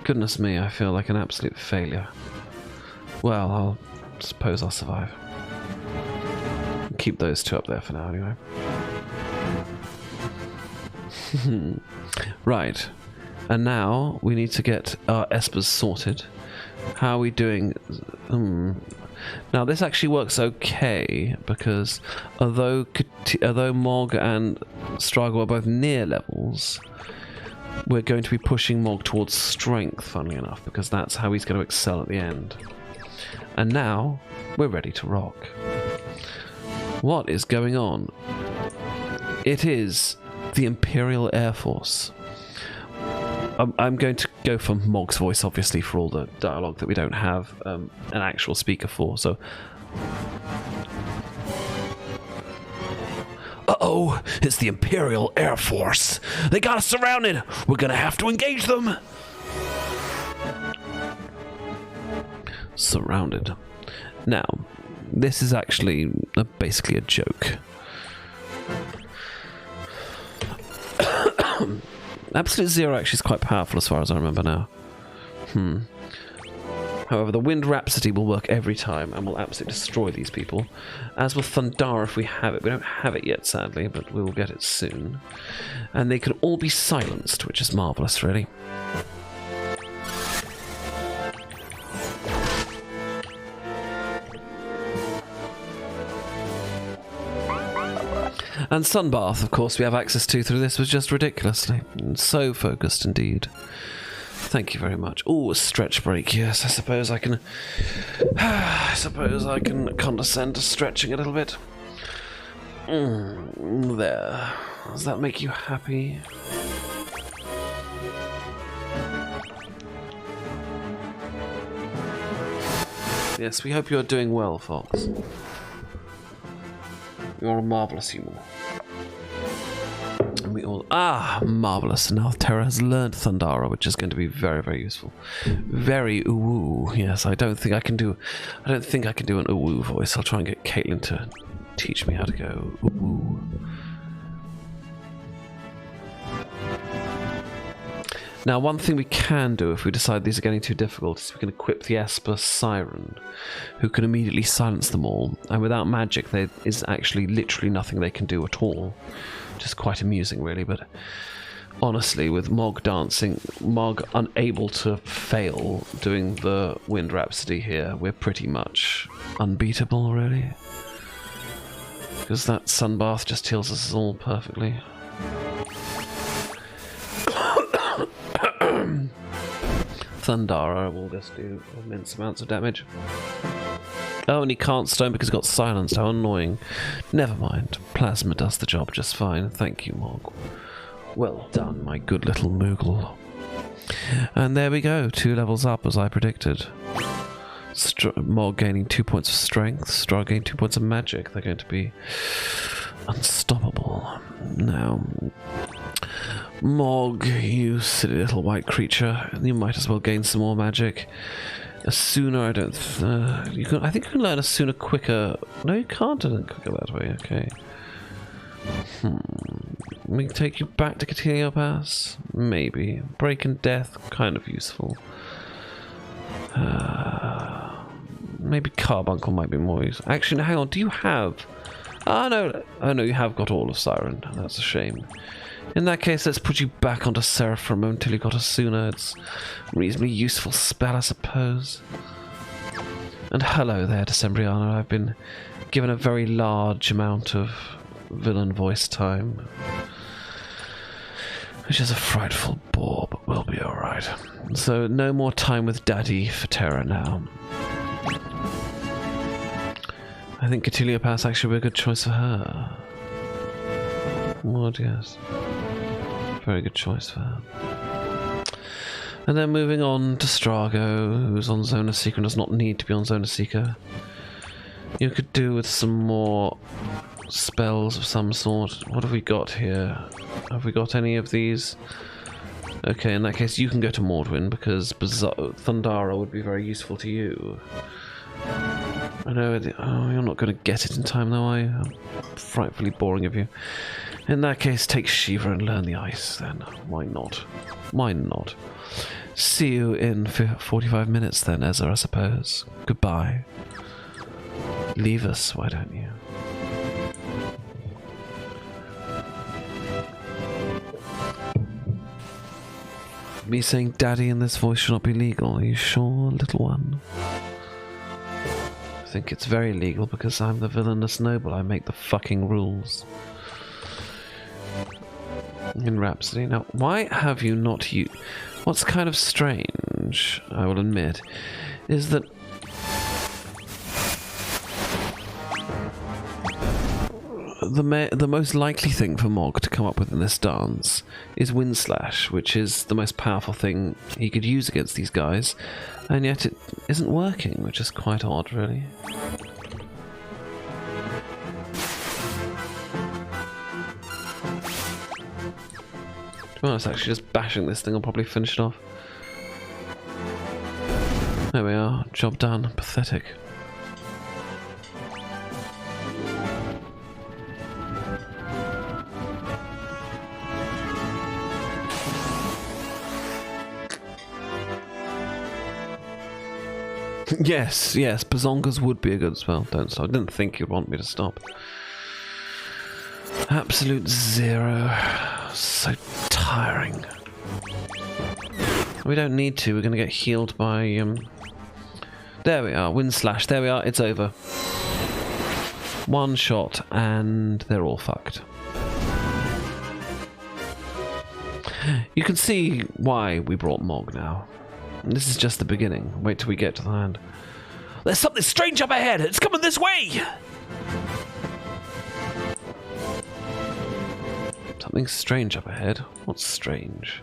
Goodness me, I feel like an absolute failure. Well, I'll suppose I'll survive. Keep those 2 up there for now, anyway. Right. And now we need to get our espers sorted. How are we doing? Now this actually works okay because although Mog and Strago are both near levels, we're going to be pushing Mog towards strength, funnily enough, because that's how he's going to excel at the end. And now we're ready to rock. What is going on? It is the Imperial Air Force. I'm going to go for Mog's voice, obviously, for all the dialogue that we don't have an actual speaker for, so... Uh-oh! It's the Imperial Air Force! They got us surrounded! We're gonna have to engage them! Surrounded. Now, this is actually basically a joke. Absolute Zero actually is quite powerful as far as I remember now. However, the Wind Rhapsody will work every time and will absolutely destroy these people, as will Thundara if we have it. We don't have it yet, sadly, but we will get it soon. And they can all be silenced, which is marvellous, really. And Sunbath, of course, we have access to through this, was just ridiculously so focused indeed. Thank you very much. Oh, a stretch break. Yes, I suppose I can. I suppose I can condescend to stretching a little bit. There. Does that make you happy? Yes, we hope you're doing well, Fox. You're a marvellous human. And we all... marvellous. Now Terra has learned Thundara, which is going to be very, very useful. Very ooh. Yes, I don't think I can do an ooh voice. I'll try and get Caitlin to teach me how to go ooh. Now, one thing we can do if we decide these are getting too difficult is we can equip the Esper Siren, who can immediately silence them all, and without magic there is actually literally nothing they can do at all, which is quite amusing really, but honestly, with Mog dancing, Mog unable to fail doing the Wind Rhapsody here, we're pretty much unbeatable really, because that Sunbath just heals us all perfectly. Thundara will just do immense amounts of damage. Oh, and he can't stone because he got silenced. How annoying. Never mind. Plasma does the job just fine. Thank you, Mog. Well done, my good little Moogle. And there we go. 2 levels up, as I predicted. Mog gaining 2 points of strength. Stra gaining 2 points of magic. They're going to be unstoppable. Now... Mog, you silly little white creature, you might as well gain some more magic. Asuna, I don't... I think you can learn Asuna quicker... No, you can't learn quicker that way, okay. Let me take you back to Catalio Pass? Maybe. Break and Death, kind of useful. Maybe Carbuncle might be more useful. Actually, hang on, do you have... Oh no, you have got all of Siren. That's a shame. In that case, let's put you back onto Seraph for a moment until you got Asuna. It's a reasonably useful spell, I suppose. And hello there, Decembriana. I've been given a very large amount of villain voice time, which is a frightful bore, but we'll be alright. So, no more time with Daddy for Terra now. I think Catalio Pass actually would be a good choice for her. What, yes. Very good choice for her. And then moving on to Strago, who's on Zona Seeker and does not need to be on Zona Seeker. You could do with some more spells of some sort. What have we got here? Have we got any of these? Okay, in that case you can go to Mordwin, because Thundara would be very useful to you. I know, you're not going to get it in time though, are you? Frightfully boring of you. In that case, take Shiva and learn the ice then. Why not? Why not? See you in 45 minutes then, Ezra, I suppose. Goodbye. Leave us, why don't you? Me saying daddy in this voice should not be legal. Are you sure, little one? I think it's very legal because I'm the villainous noble. I make the fucking rules. In Rhapsody. Now, why have you not used... What's kind of strange, I will admit, is that the most likely thing for Mog to come up with in this dance is Wind Slash, which is the most powerful thing he could use against these guys, and yet it isn't working, which is quite odd, really. To be honest, actually, just bashing this thing will probably finish it off. There we are, job done. Pathetic. Yes, Bazongas would be a good spell. Don't stop. I didn't think you'd want me to stop. Absolute zero. So tiring. We don't need to. We're going to get healed by... There we are. Wind slash. There we are. It's over. One shot and they're all fucked. You can see why we brought Mog now. This is just the beginning. Wait till we get to the land. There's something strange up ahead! It's coming this way! Something strange up ahead? What's strange?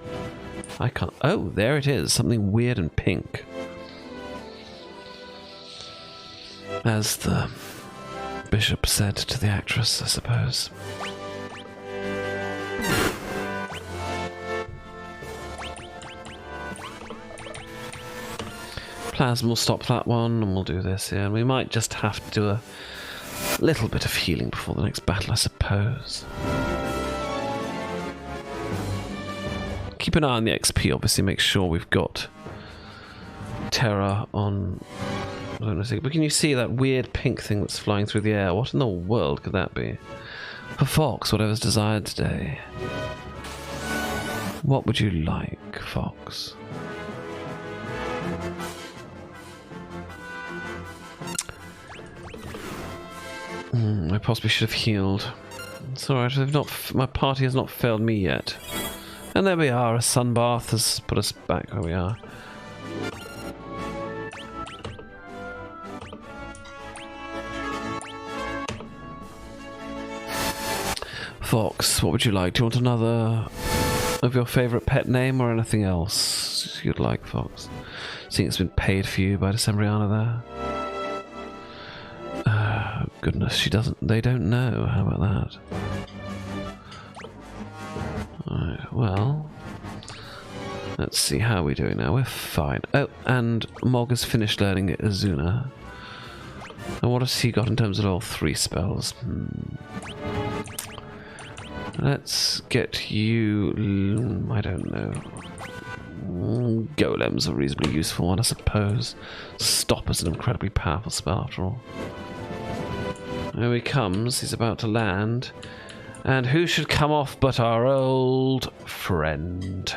I can't... Oh, there it is. Something weird and pink. As the bishop said to the actress, I suppose. Plasma will stop that one, and we'll do this here. And we might just have to do a little bit of healing before the next battle, I suppose. Keep an eye on the XP, obviously. Make sure we've got Terra on... I don't know, but can you see that weird pink thing that's flying through the air? What in the world could that be? For Fox, whatever's desired today. What would you like, Fox? I possibly should have healed. It's alright, my party has not failed me yet. And there we are, a sunbath has put us back where we are. Fox, what would you like? Do you want another of your favourite pet name or anything else you'd like, Fox? Seeing it's been paid for you by Decembriana there. Goodness, they don't know. How about that? Alright, well... Let's see how we're doing now. We're fine. Oh, and Mog has finished learning Azuna. And what has he got in terms of level 3 spells? Let's get you... I don't know. Golem's a reasonably useful one, I suppose. Stop is an incredibly powerful spell, after all. Here he comes. He's about to land. And who should come off but our old friend?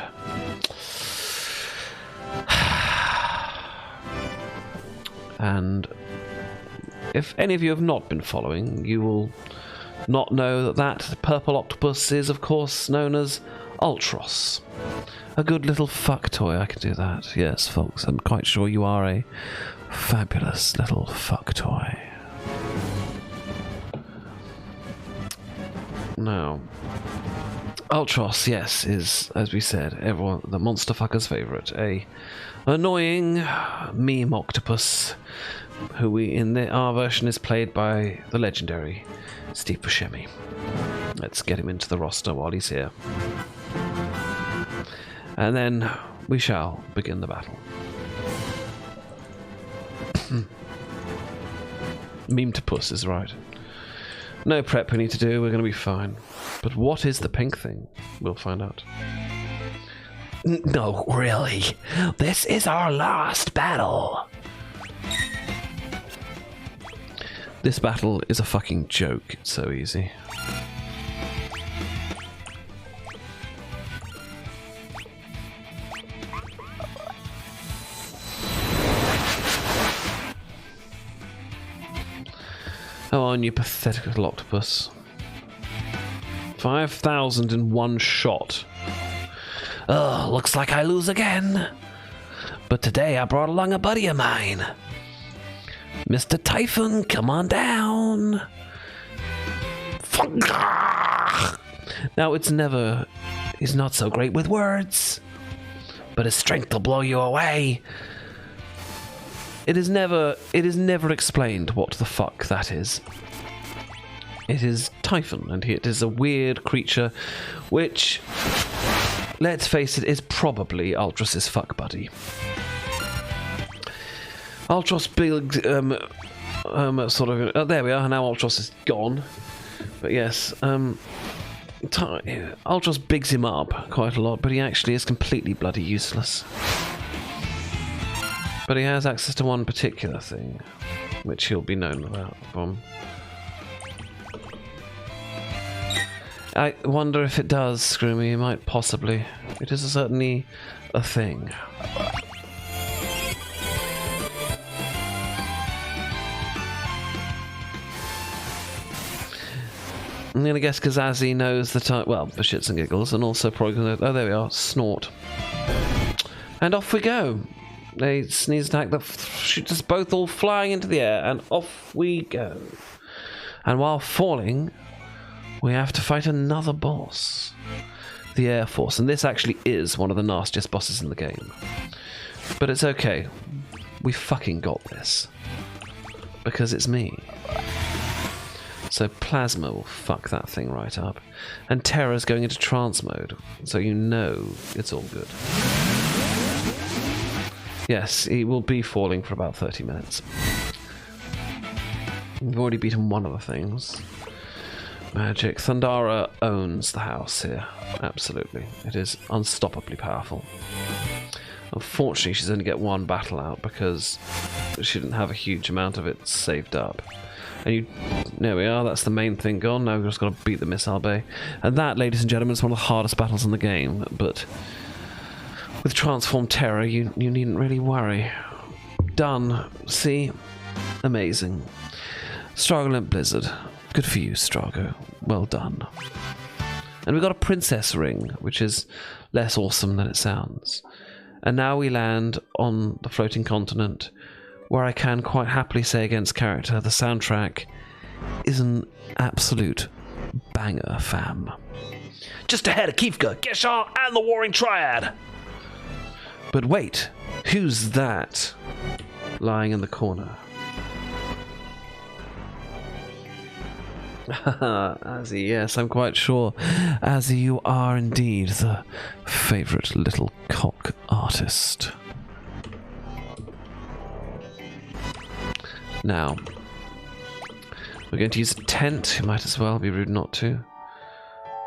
And if any of you have not been following, you will not know that that purple octopus is, of course, known as Ultros. A good little fuck toy. I can do that. Yes, folks, I'm quite sure you are a fabulous little fuck toy. Now, Ultros, yes, is, as we said, the monster fucker's favourite. A annoying meme octopus, who our version is played by the legendary Steve Buscemi. Let's get him into the roster while he's here. And then we shall begin the battle. Meme-to-puss is right. No prep we need to do, we're going to be fine. But what is the pink thing? We'll find out. No, really. This is our last battle. This battle is a fucking joke. It's so easy. Come on, you pathetic little octopus. 5,000 in one shot. Oh, looks like I lose again. But today I brought along a buddy of mine. Mr. Typhon, come on down. Now, he's not so great with words, but his strength will blow you away. It is never explained what the fuck that is. It is Typhon, and it is a weird creature which, let's face it, is probably Ultras's fuck buddy. Ultros big, sort of... there we are, now Ultros is gone. But yes, Ultros bigs him up quite a lot, but he actually is completely bloody useless. But he has access to one particular thing, which he'll be known about from. I wonder if it does, Scroomy. It might possibly. It is certainly a thing. I'm going to guess Kazazi knows the time. Well, for shits and giggles, and also probably going to. Oh, there we are. Snort. And off we go. A sneeze attack that shoots us both all flying into the air, and off we go. And while falling, we have to fight another boss. The Air Force. And this actually is one of the nastiest bosses in the game. But it's okay. We fucking got this. Because it's me. So Plasma will fuck that thing right up. And Terra's going into trance mode. So you know it's all good. Yes, he will be falling for about 30 minutes. We've already beaten one of the things. Magic. Thundara owns the house here. Absolutely. It is unstoppably powerful. Unfortunately, she's only get one battle out because she didn't have a huge amount of it saved up. And there we are, that's the main thing gone. Now we've just got to beat the missile bay. And that, ladies and gentlemen, is one of the hardest battles in the game. But with Transform Terror, you needn't really worry. Done. See? Amazing. Stragolent Blizzard. Good for you, Strago. Well done. And we've got a princess ring, which is less awesome than it sounds. And now we land on the floating continent, where I can quite happily say against character, the soundtrack is an absolute banger, fam. Just ahead of Kifka, Geshar, and the Warring Triad! But wait, who's that lying in the corner? Azzy, yes, I'm quite sure. Azzy, you are indeed the favourite little cock artist. Now, we're going to use a tent. You might as well be rude not to.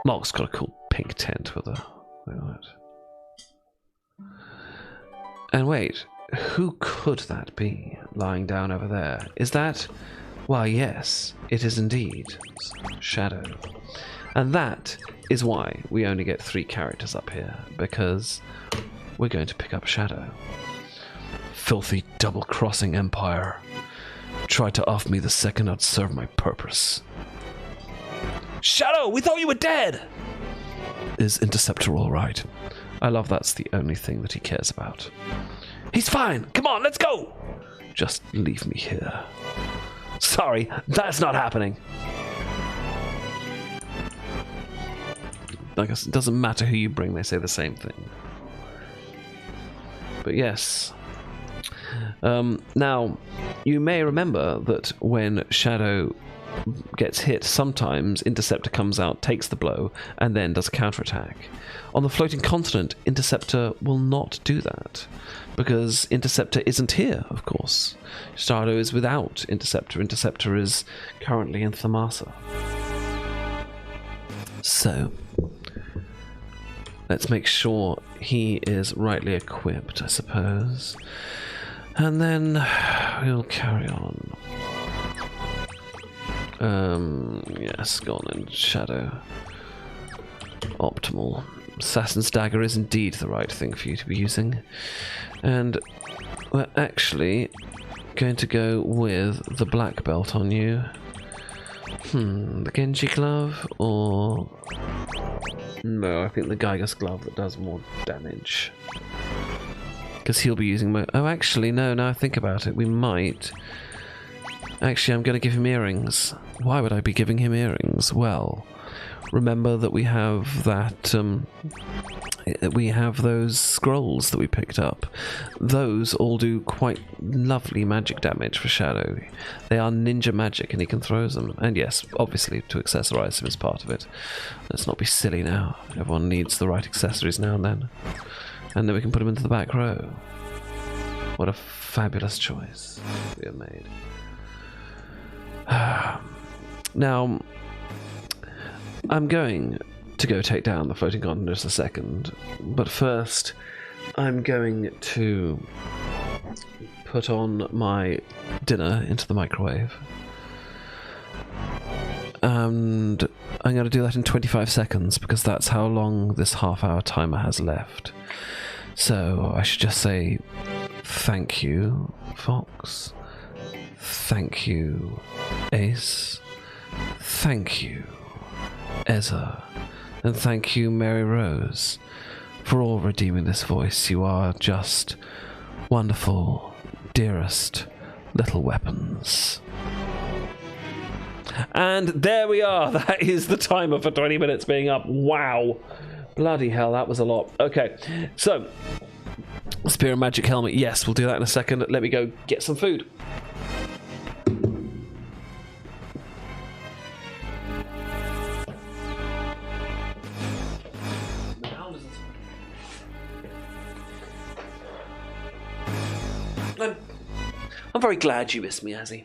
Locke's got a cool pink tent with a thing on it. And wait, who could that be lying down over there? Is that... Why, yes, it is indeed Shadow. And that is why we only get 3 characters up here, because we're going to pick up Shadow. Filthy double-crossing Empire. Tried to off me the second I'd serve my purpose. Shadow, we thought you were dead! Is Interceptor all right? I love that's the only thing that he cares about. He's fine! Come on, let's go! Just leave me here. Sorry, that's not happening. I guess it doesn't matter who you bring, they say the same thing. But yes. Now, you may remember that when Shadow gets hit, sometimes Interceptor comes out, takes the blow, and then does a counterattack. On the floating continent, Interceptor will not do that, because Interceptor isn't here, of course. Shadow is without Interceptor. Interceptor is currently in Thamasa. So, let's make sure he is rightly equipped, I suppose. And then we'll carry on. Yes, go on then, Shadow. Optimal. Assassin's Dagger is indeed the right thing for you to be using. And we're actually going to go with the black belt on you. The Genji glove, or... No, I think the Gygas glove that does more damage. Because he'll be using my... Oh, actually, no, now I think about it, we might... Actually, I'm going to give him earrings. Why would I be giving him earrings? Well, remember that we have that, we have those scrolls that we picked up. Those all do quite lovely magic damage for Shadow. They are ninja magic and he can throw them. And yes, obviously to accessorize them is part of it. Let's not be silly now. Everyone needs the right accessories now and then. And then we can put them into the back row. What a fabulous choice we have made. Now, I'm going to go take down the floating continent in just a second, but first I'm going to put on my dinner into the microwave. And I'm going to do that in 25 seconds because that's how long this half-hour timer has left. So I should just say thank you, Fox. Thank you, Ace. Thank you, Ezra. And thank you, Mary Rose, for all redeeming this voice. You are just wonderful, dearest little weapons. And there we are. That is the timer for 20 minutes being up. Wow. Bloody hell, that was a lot. Okay, so Spear and Magic Helmet. Yes, we'll do that in a second. Let me go get some food. I'm very glad you missed me, Azzy.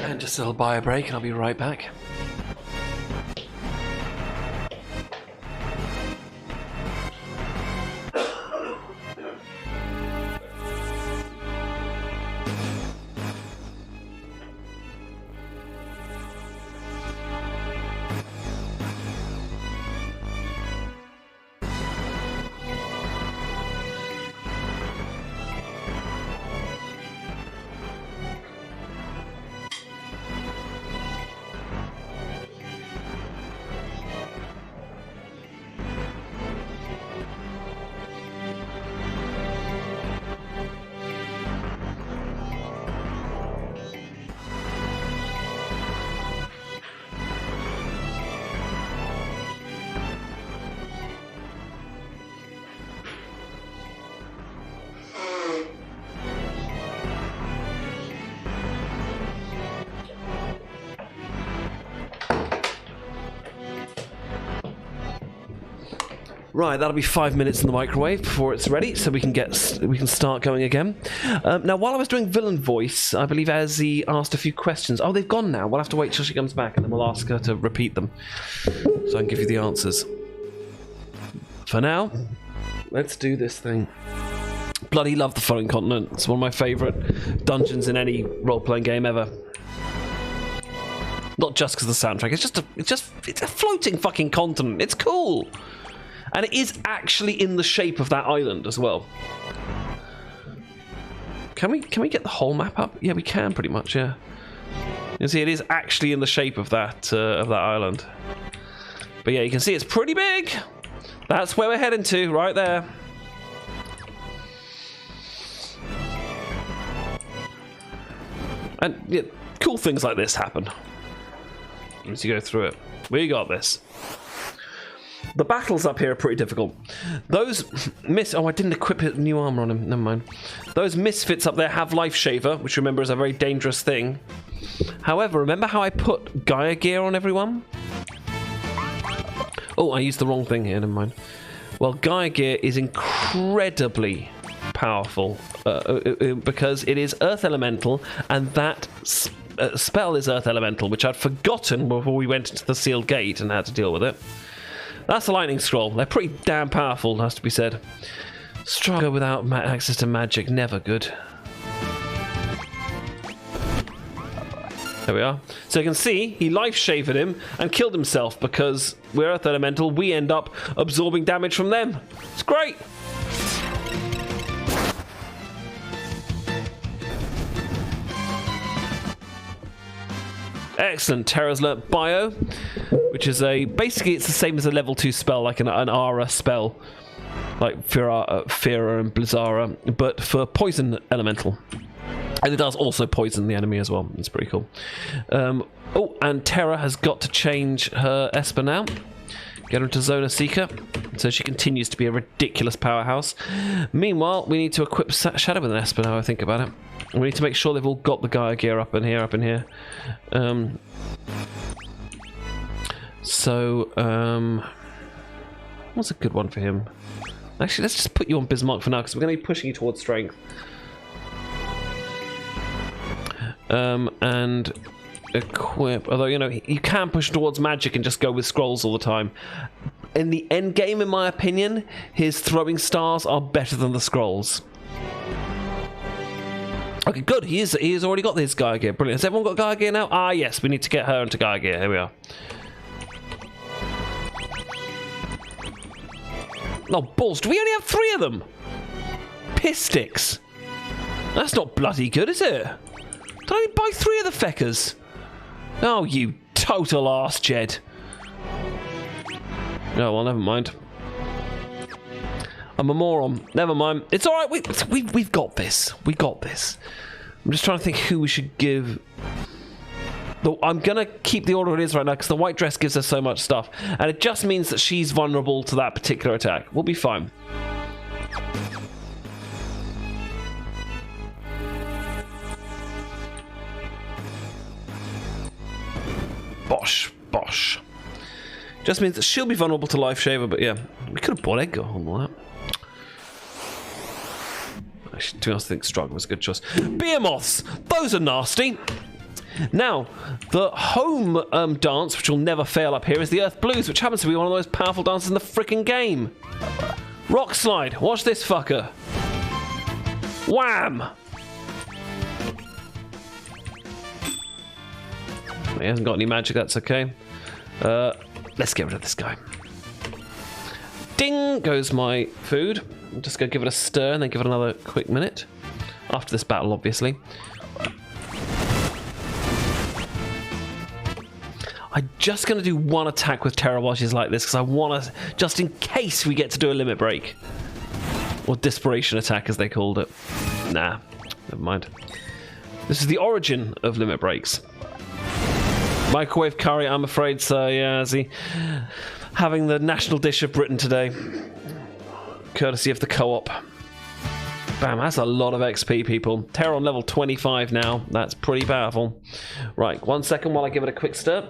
And just a little bio break and I'll be right back. Right, that'll be 5 minutes in the microwave before it's ready, so we can start going again. Now, while I was doing villain voice, I believe Azzy asked a few questions. Oh, they've gone now. We'll have to wait till she comes back, and then we'll ask her to repeat them, so I can give you the answers. For now, let's do this thing. Bloody love the Foreign Continent. It's one of my favourite dungeons in any role-playing game ever. Not just because of the soundtrack. It's a floating fucking continent. It's cool. And it is actually in the shape of that island as well. Can we get the whole map up? Yeah, we can pretty much, yeah. You see, it is actually in the shape of that island. But yeah, you can see it's pretty big. That's where we're heading to, right there. And yeah, cool things like this happen. as you go through it. We got this. The battles up here are pretty difficult. Those oh, I didn't equip new armor on him. Never mind. Those misfits up there have Life Shaver, which remember is a very dangerous thing. However, remember how I put Gaia gear on everyone? Oh, I used the wrong thing here. Never mind. Well, Gaia gear is incredibly powerful because it is Earth Elemental, and that spell is Earth Elemental, which I'd forgotten before we went into the sealed gate and had to deal with it. That's the lightning scroll. They're pretty damn powerful, has to be said. Stronger without access to magic, never good. There we are. So you can see, he life-shaved him and killed himself because we're Earth Elemental, we end up absorbing damage from them. It's great! Excellent. Terra's learnt Bio, which is basically it's the same as a level 2 spell, like an Aura spell, like Fira and Blizzara, but for Poison Elemental. And it does also poison the enemy as well. It's pretty cool. Oh, and Terra has got to change her Esper now. Get her into Zona Seeker, so she continues to be a ridiculous powerhouse. Meanwhile, we need to equip Shadow with an Esper now, I think about it. We need to make sure they've all got the Gaia gear up in here, what's a good one for him? Actually, let's just put you on Bismarck for now, because we're going to be pushing you towards strength. And equip, although, you know, you can push towards magic and just go with scrolls all the time. In the end game, in my opinion, his throwing stars are better than the scrolls. Okay, good. He has already got this Gaia gear. Brilliant. Has everyone got Gaia gear now? Ah, yes. We need to get her into Gaia gear. Here we are. No, balls. Do we only have 3 of them? Piss sticks. That's not bloody good, is it? Did I only buy 3 of the feckers? Oh, you total arse, Jed. Oh, well, never mind. I'm a moron. Never mind. It's all right. We've got this. We got this. I'm just trying to think who we should give. I'm going to keep the order it is right now because the white dress gives us so much stuff. And it just means that she's vulnerable to that particular attack. We'll be fine. Bosh. Bosh. Just means that she'll be vulnerable to Life Shaver, but yeah. We could have bought Edgar on all that. Actually, to be honest, I think Struggle was a good choice. Behemoths! Those are nasty! Now, the home dance, which will never fail up here, is the Earth Blues, which happens to be one of the most powerful dances in the frickin' game. Rock Slide. Watch this fucker. Wham! He hasn't got any magic, that's okay. Let's get rid of this guy. Ding goes my food. I'm just going to give it a stir and then give it another quick minute. After this battle, obviously. I'm just going to do one attack with Terra while she's like this, because I want to, just in case we get to do a limit break. Or desperation attack, as they called it. Nah, never mind. This is the origin of limit breaks. Microwave curry, I'm afraid so, yeah, see. Having the national dish of Britain today. Courtesy of the co-op. Bam, that's a lot of XP, people. Terra on level 25 now. That's pretty powerful. Right, 1 second while I give it a quick stir.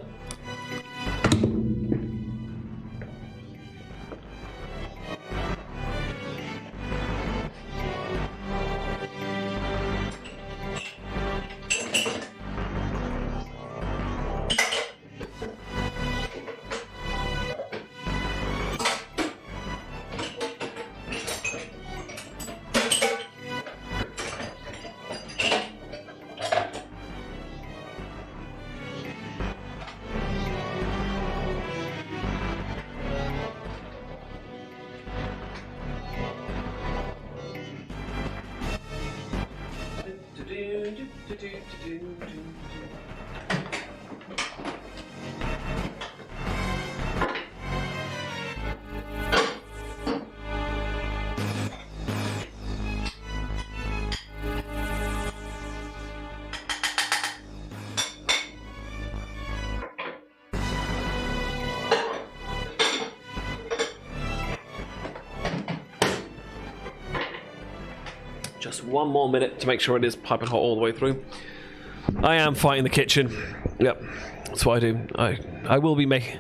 Just one more minute to make sure it is piping hot all the way through. I am fighting the kitchen. Yep, that's what I do. I will be making...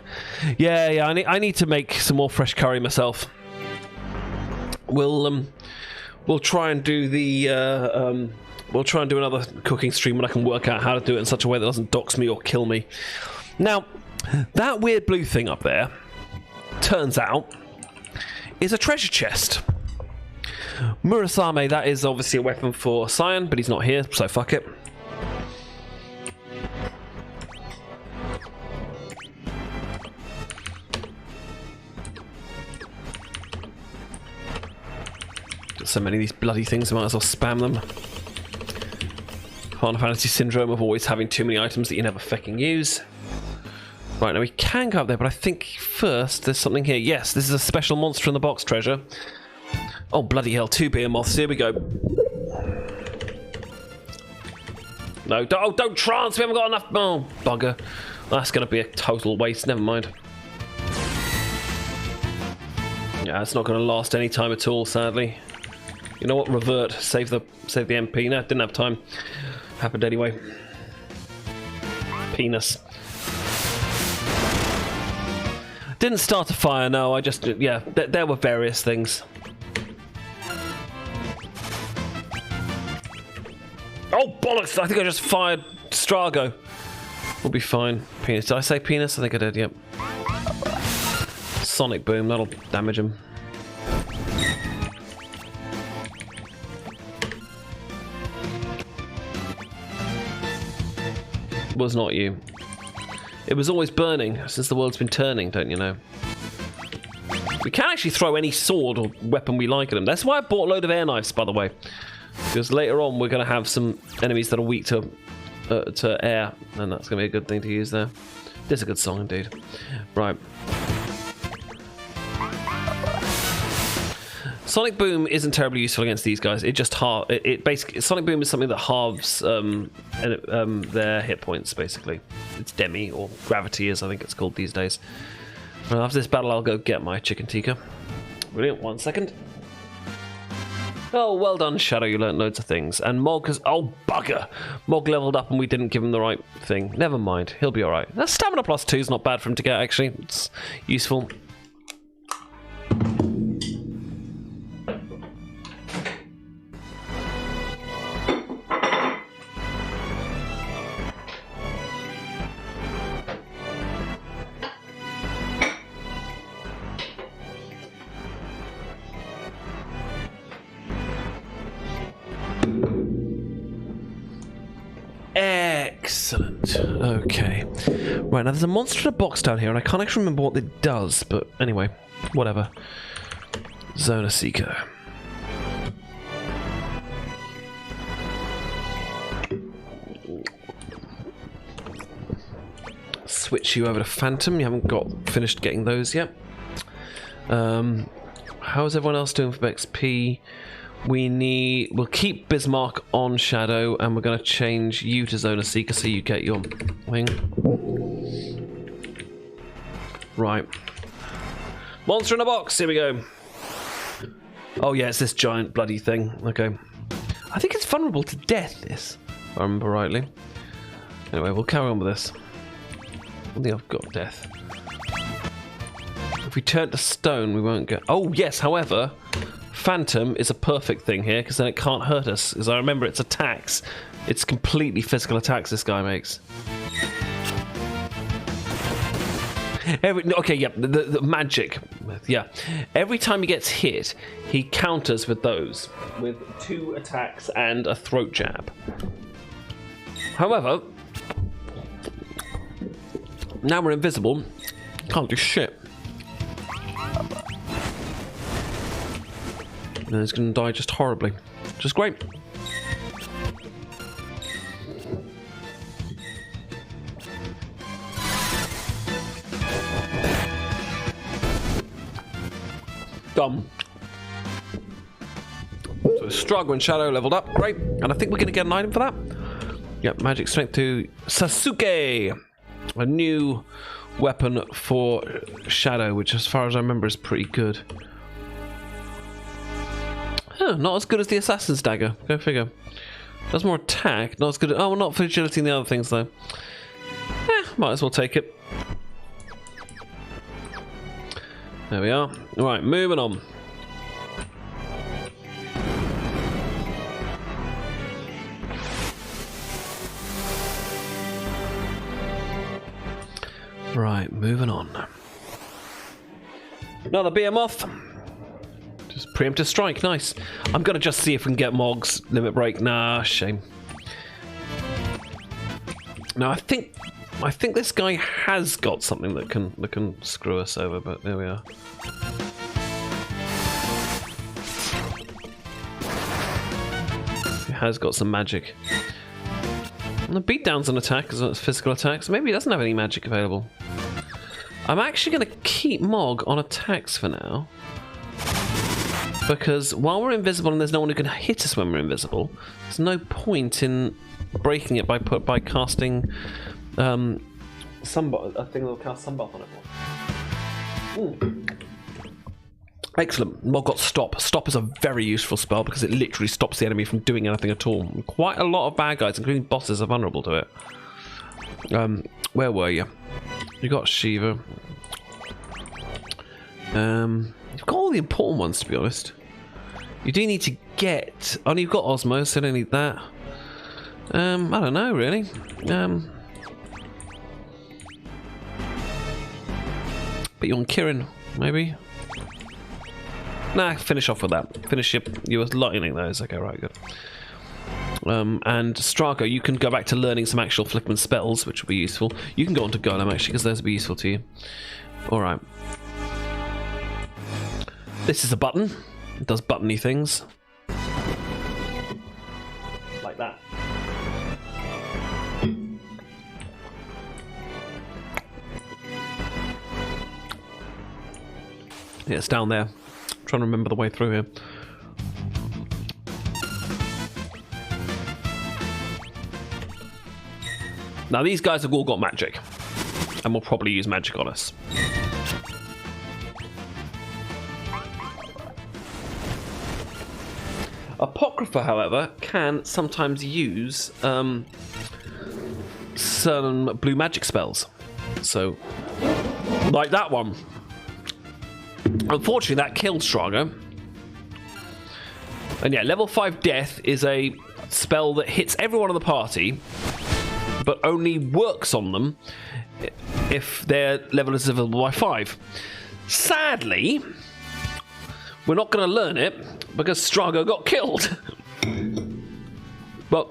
Yeah, I need to make some more fresh curry myself. We'll try and do the... we'll try and do another cooking stream when I can work out how to do it in such a way that doesn't dox me or kill me. Now, that weird blue thing up there, turns out, is a treasure chest. Murasame, that is obviously a weapon for Cyan, but he's not here, so fuck it. Got so many of these bloody things, I might as well spam them. Final Fantasy syndrome of always having too many items that you never fucking use. Right, now we can go up there, but I think first there's something here. Yes, this is a special monster in the box treasure. Oh, bloody hell, 2 beer moths. Here we go. No, don't trance. We haven't got enough. Oh, bugger. That's going to be a total waste. Never mind. Yeah, it's not going to last any time at all, sadly. You know what? Revert. Save the MP. No, didn't have time. Happened anyway. Penis. Didn't start a fire, no. I just... Yeah, there were various things. Oh, bollocks! I think I just fired Strago. We'll be fine. Penis. Did I say penis? I think I did, yep. Sonic boom. That'll damage him. Was not you. It was always burning since the world's been turning, don't you know? We can actually throw any sword or weapon we like at them. That's why I bought a load of air knives, by the way. Because later on we're going to have some enemies that are weak to air, and that's going to be a good thing to use there. This is a good song indeed. Right. Sonic Boom isn't terribly useful against these guys. It just basically Sonic Boom is something that halves their hit points. Basically, it's Demi or Gravity, as I think it's called these days. Well, after this battle, I'll go get my chicken tikka. Brilliant. 1 second. Oh, well done, Shadow. You learnt loads of things. And Mog has... Oh, bugger! Mog leveled up and we didn't give him the right thing. Never mind. He'll be alright. That stamina plus 2 is not bad for him to get, actually. It's useful. Excellent. Okay. Right, now there's a monster in a box down here, and I can't actually remember what it does, but anyway, whatever. Zona Seeker. Switch you over to Phantom. You haven't finished getting those yet. How's everyone else doing for XP? We'll keep Bismarck on Shadow, and we're going to change you to Zona Seeker so you get your thing. Right. Monster in a box, here we go. Oh yeah, it's this giant bloody thing. Okay. I think it's vulnerable to death, this, if I remember rightly. Anyway, we'll carry on with this. I think I've got death. If we turn to stone, we won't get... Oh yes, however... Phantom is a perfect thing here, because then it can't hurt us. As I remember, it's attacks. It's completely physical attacks this guy makes. Okay, yeah, the magic. Yeah. Every time he gets hit, he counters with those. With 2 attacks and a throat jab. However, now we're invisible. Can't do shit. And it's going to die just horribly. Which is great. Dumb. So Strago and Shadow leveled up. Great. And I think we're going to get an item for that. Yep, magic strength to Sasuke. A new weapon for Shadow, which as far as I remember is pretty good. Huh. Oh, not as good as the Assassin's Dagger. Go figure. Does more attack, not as good. Oh, well, not for agility and the other things, though. Might as well take it. There we are. Alright, moving on. Right, moving on. Another behemoth. Just preemptive strike, nice. I'm gonna just see if we can get Mog's limit break. Nah, shame. Now I think this guy has got something that can screw us over, but there we are. He has got some magic. And the beatdown's an attack as well as physical attacks. Maybe he doesn't have any magic available. I'm actually going to keep Mog on attacks for now. Because while we're invisible and there's no one who can hit us when we're invisible, there's no point in breaking it by casting Sunbath. I think they'll cast Sunbath on everyone. Excellent. Mog got Stop. Stop is a very useful spell because it literally stops the enemy from doing anything at all. Quite a lot of bad guys, including bosses, are vulnerable to it. Where were you? You got Shiva. You've got all the important ones, to be honest. You do need to get... Oh, you've got Osmo, so I don't need that. I don't know, really. But you want Kirin, maybe? Nah, finish off with that. Finish you were lightning those. Okay, right, good. And Strago, you can go back to learning some actual Flickman spells, which will be useful. You can go on to Golem, actually, because those will be useful to you. Alright. This is a button. It does buttony things. Like that. Yeah, it's down there. I'm trying to remember the way through here. Now these guys have all got magic, and will probably use magic on us. Apocrypha, however, can sometimes use certain blue magic spells. So, like that one. Unfortunately, that killed Strago. And yeah, level 5 Death is a spell that hits everyone in the party, but only works on them if their level is available by 5. Sadly, we're not going to learn it because Strago got killed. But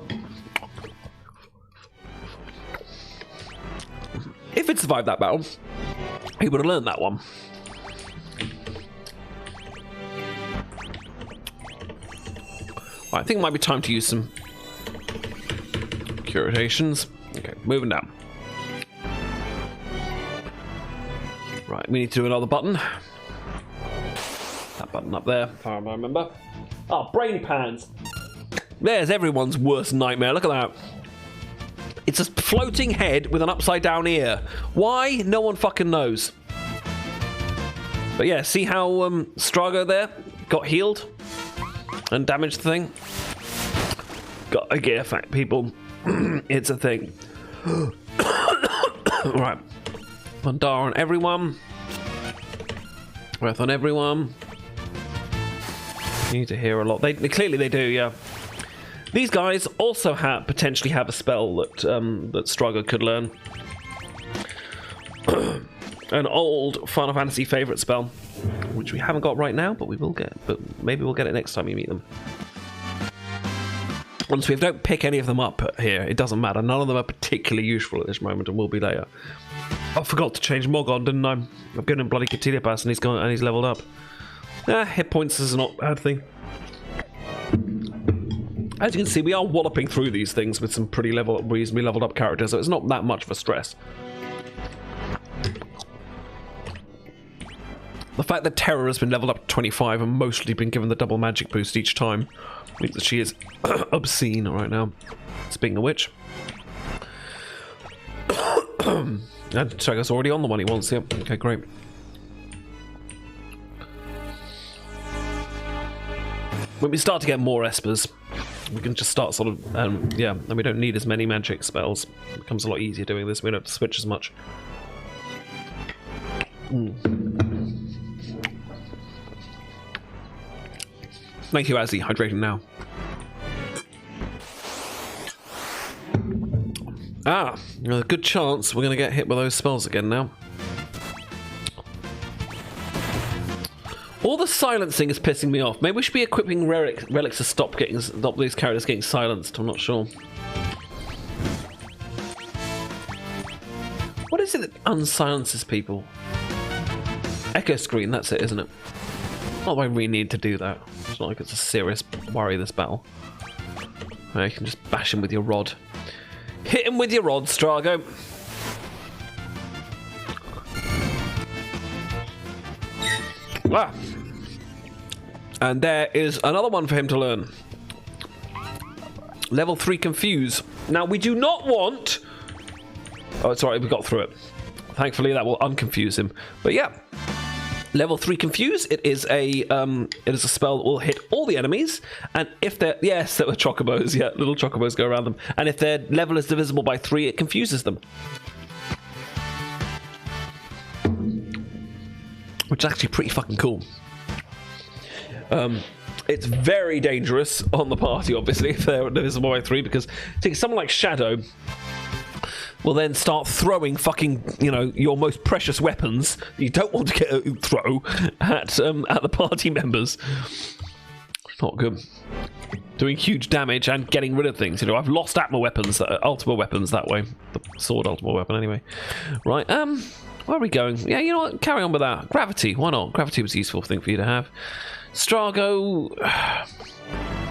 if it survived that battle, he would have learned that one. Right, I think it might be time to use some curations. Okay, moving down. Right, we need to do another button. That button up there, if I remember. Oh, brain pans. There's everyone's worst nightmare. Look at that. It's a floating head with an upside down ear. Why? No one fucking knows. But yeah, see how Strago there got healed and damaged the thing? Got a gear fact, people. It's a thing. Right. Mandar on everyone. Breath on everyone. You need to hear a lot. They clearly they do, yeah. These guys also potentially have a spell that that Strago could learn. An old Final Fantasy favourite spell, which we haven't got right now, but we will get. But maybe we'll get it next time we meet them. Honestly, if we don't pick any of them up here, it doesn't matter. None of them are particularly useful at this moment, and will be later. I forgot to change Morgon, didn't I? I've given him bloody Catilla Pass, and he's leveled up. Hit points is not a bad thing. As you can see, we are walloping through these things with some pretty reasonably leveled up characters, so it's not that much of a stress. The fact that Terror has been leveled up to 25 and mostly been given the double magic boost each time means that she is obscene right now. Speaking of which, and Chaga's already on the one he wants. Yep. Okay, great. when we start to get more espers, we can just start sort of, yeah, and we don't need as many magic spells. It becomes a lot easier doing this. We don't have to switch as much. Thank you, Azzy. Hydrating now. Ah, a good chance we're going to get hit with those spells again now. All the silencing is pissing me off. Maybe we should be equipping relics to stop these characters getting silenced. I'm not sure. What is it that unsilences people? Echo screen, that's it, isn't it? Not that I really need to do that. It's not like it's a serious worry, this battle. You can just bash him with your rod. Hit him with your rod, Strago. Ah. And there is another one for him to learn. Level 3 Confuse. Now, we do not want... Oh, it's alright, we got through it. Thankfully, that will unconfuse him. But yeah. Level 3 Confuse. It is a spell that will hit all the enemies, and if they're there were chocobos, yeah, little chocobos go around them, and if their level is divisible by 3, it confuses them, which is actually pretty fucking cool. It's very dangerous on the party, obviously, if they're divisible by 3, because take someone like Shadow will then start throwing fucking, your most precious weapons you don't want to throw at the party members. Not good. Doing huge damage and getting rid of things. I've lost Atma weapons, Ultima weapons that way. The sword Ultima weapon, anyway. Right, where are we going? Yeah, you know what? Carry on with that. Gravity, why not? Gravity was a useful thing for you to have. Strago... I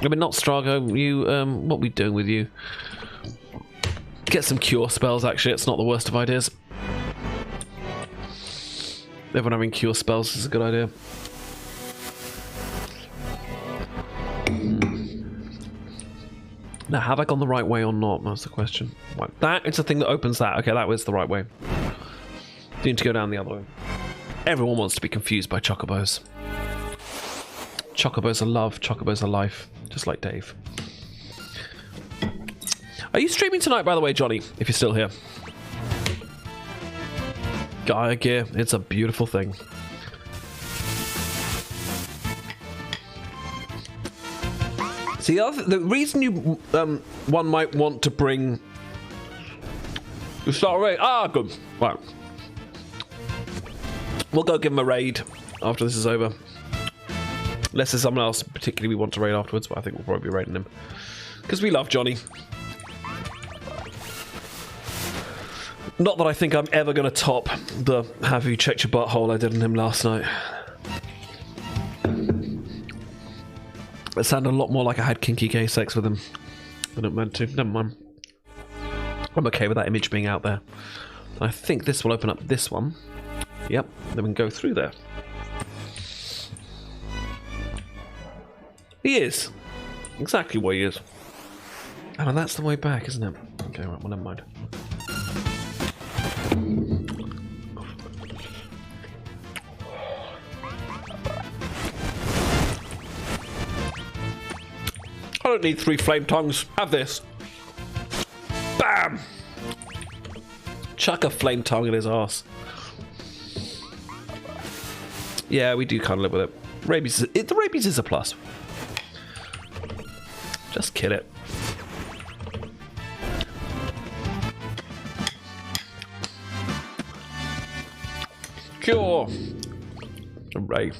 mean, not Strago. You, what are we doing with you? Get some cure spells, actually. It's not the worst of ideas. Everyone having cure spells is a good idea. Now, have I gone the right way or not? That's the question. Right. That is the thing that opens that. Okay, that was the right way. Need to go down the other way. Everyone wants to be confused by chocobos. Chocobos are love, chocobos are life. Just like Dave. Are you streaming tonight, by the way, Johnny, if you're still here? Gaia gear, it's a beautiful thing. See, the reason you one might want to bring... You start a raid? Ah, good. Right. We'll go give him a raid after this is over. Unless there's someone else particularly we want to raid afterwards, but I think we'll probably be raiding him. Because we love Johnny. Not that I think I'm ever going to top the have you checked your butthole I did on him last night. It sounded a lot more like I had kinky gay sex with him than it meant to. Never mind. I'm okay with that image being out there. I think this will open up this one. Yep, then we can go through there. He is. Exactly where he is. Oh, and that's the way back, isn't it? Okay, right, well, never mind. I don't need 3 flame tongues. Have this. Bam! Chuck a flame tongue in his arse. Yeah, we do kind of live with it. The rabies is a plus. Just kill it. Cure. Hooray.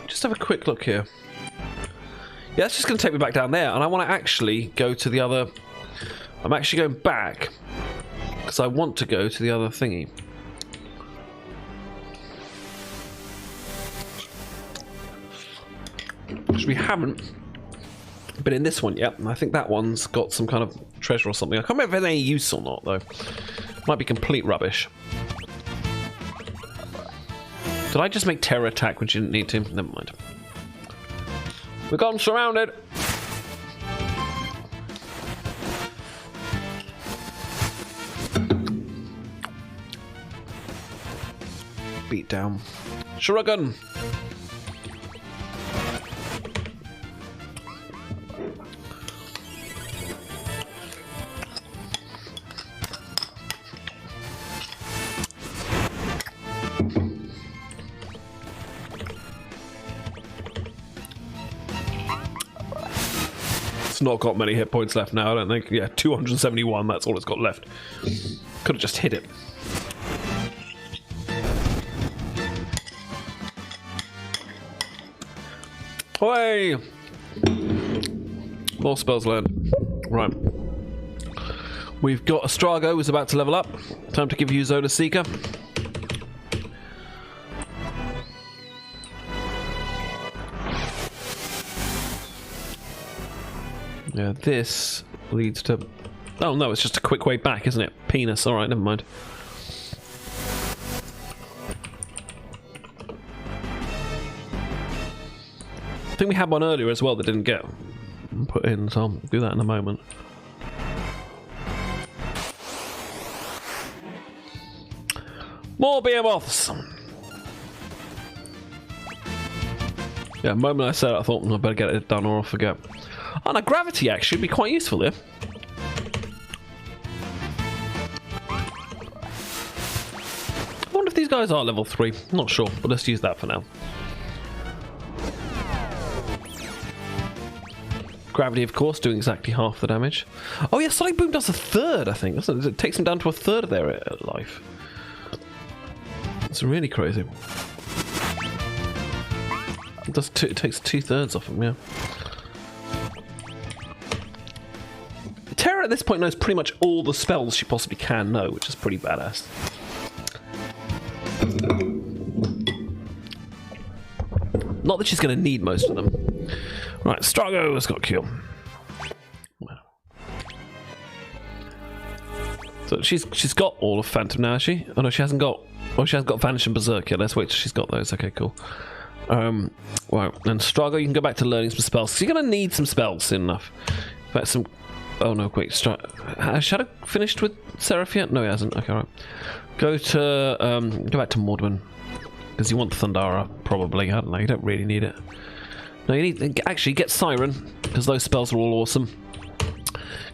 Just have a quick look here. Yeah, that's just going to take me back down there, and I want to actually go to the other... I'm actually going back, because I want to go to the other thingy. Because we haven't been in this one yet, and I think that one's got some kind of treasure or something. I can't remember if it's any use or not, though. Might be complete rubbish. Did I just make terror attack when she didn't need to? Never mind. We've gone surrounded. Beat down. Shuriken. It's not got many hit points left now, I don't think. Yeah, 271, that's all it's got left. Could have just hit it. Hooray! More spells learned. Right. We've got Astrago who's about to level up. Time to give you Zola Seeker. Yeah, this leads to... Oh no, it's just a quick way back, isn't it? Penis, alright, never mind. I think we had one earlier as well that didn't get put in, so I'll do that in a moment. More behemoths! Yeah, the moment I said it, I thought I better get it done or I'll forget. Oh, now gravity actually would be quite useful here. I wonder if these guys are level 3. Not sure, but let's use that for now. Gravity, of course, doing exactly half the damage. Oh yeah, Sonic Boom does a third, I think, doesn't it? It takes them down to a third of their life. It's really crazy. It takes 2/3 off them, yeah. Terra at this point knows pretty much all the spells she possibly can know, which is pretty badass. Not that she's going to need most of them. Right, Strago has got Cure. So she's got all of Phantom now, has she? Oh no, she hasn't got... Oh, she hasn't got Vanish and Berserk yet. Let's wait till she's got those. Okay, cool. Right, and Strago, you can go back to learning some spells. So you're going to need some spells soon enough. In fact, some... Oh no, wait, has Shadow finished with Seraph yet? No, he hasn't. Okay, right. Go back to Mordwin. Because you want Thundara, probably. I don't know, you don't really need it. No, you need... Actually, get Siren, because those spells are all awesome.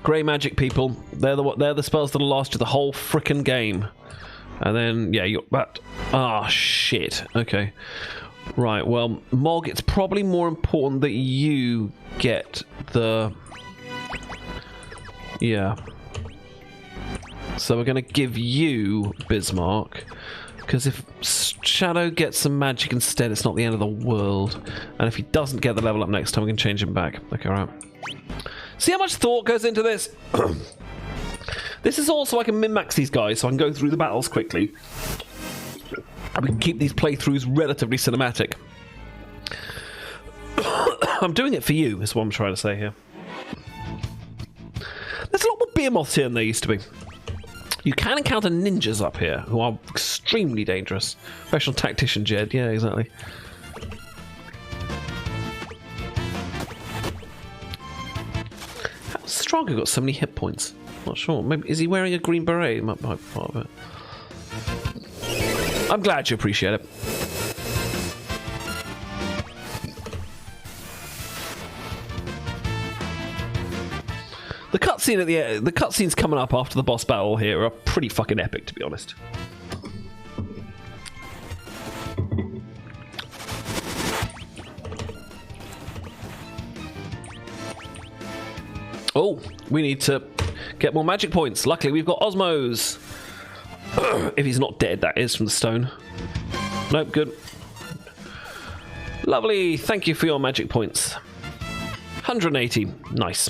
Grey magic people, they're the spells that'll last you the whole frickin' game. And then, yeah, you're... Ah, shit. Okay. Right, well, Mog, it's probably more important that you get the... Yeah. So we're going to give you Bismarck, because if Shadow gets some magic instead, it's not the end of the world. And if he doesn't get the level up next time, we can change him back. Okay, right. See how much thought goes into this? This is all so I can min-max these guys, so I can go through the battles quickly. And we can keep these playthroughs relatively cinematic. I'm doing it for you, is what I'm trying to say here. There's a lot more behemoths here than there used to be. You can encounter ninjas up here, who are extremely dangerous. Professional tactician, Jed. Yeah, exactly. How's Strago got so many hit points? Not sure. Maybe is he wearing a green beret? Might be part of it. I'm glad you appreciate it. The cutscene at the cutscenes coming up after the boss battle here are pretty fucking epic, to be honest. Oh, we need to get more magic points. Luckily, we've got Osmos. If he's not dead, that is, from the stone. Nope, good. Lovely. Thank you for your magic points. 180. Nice.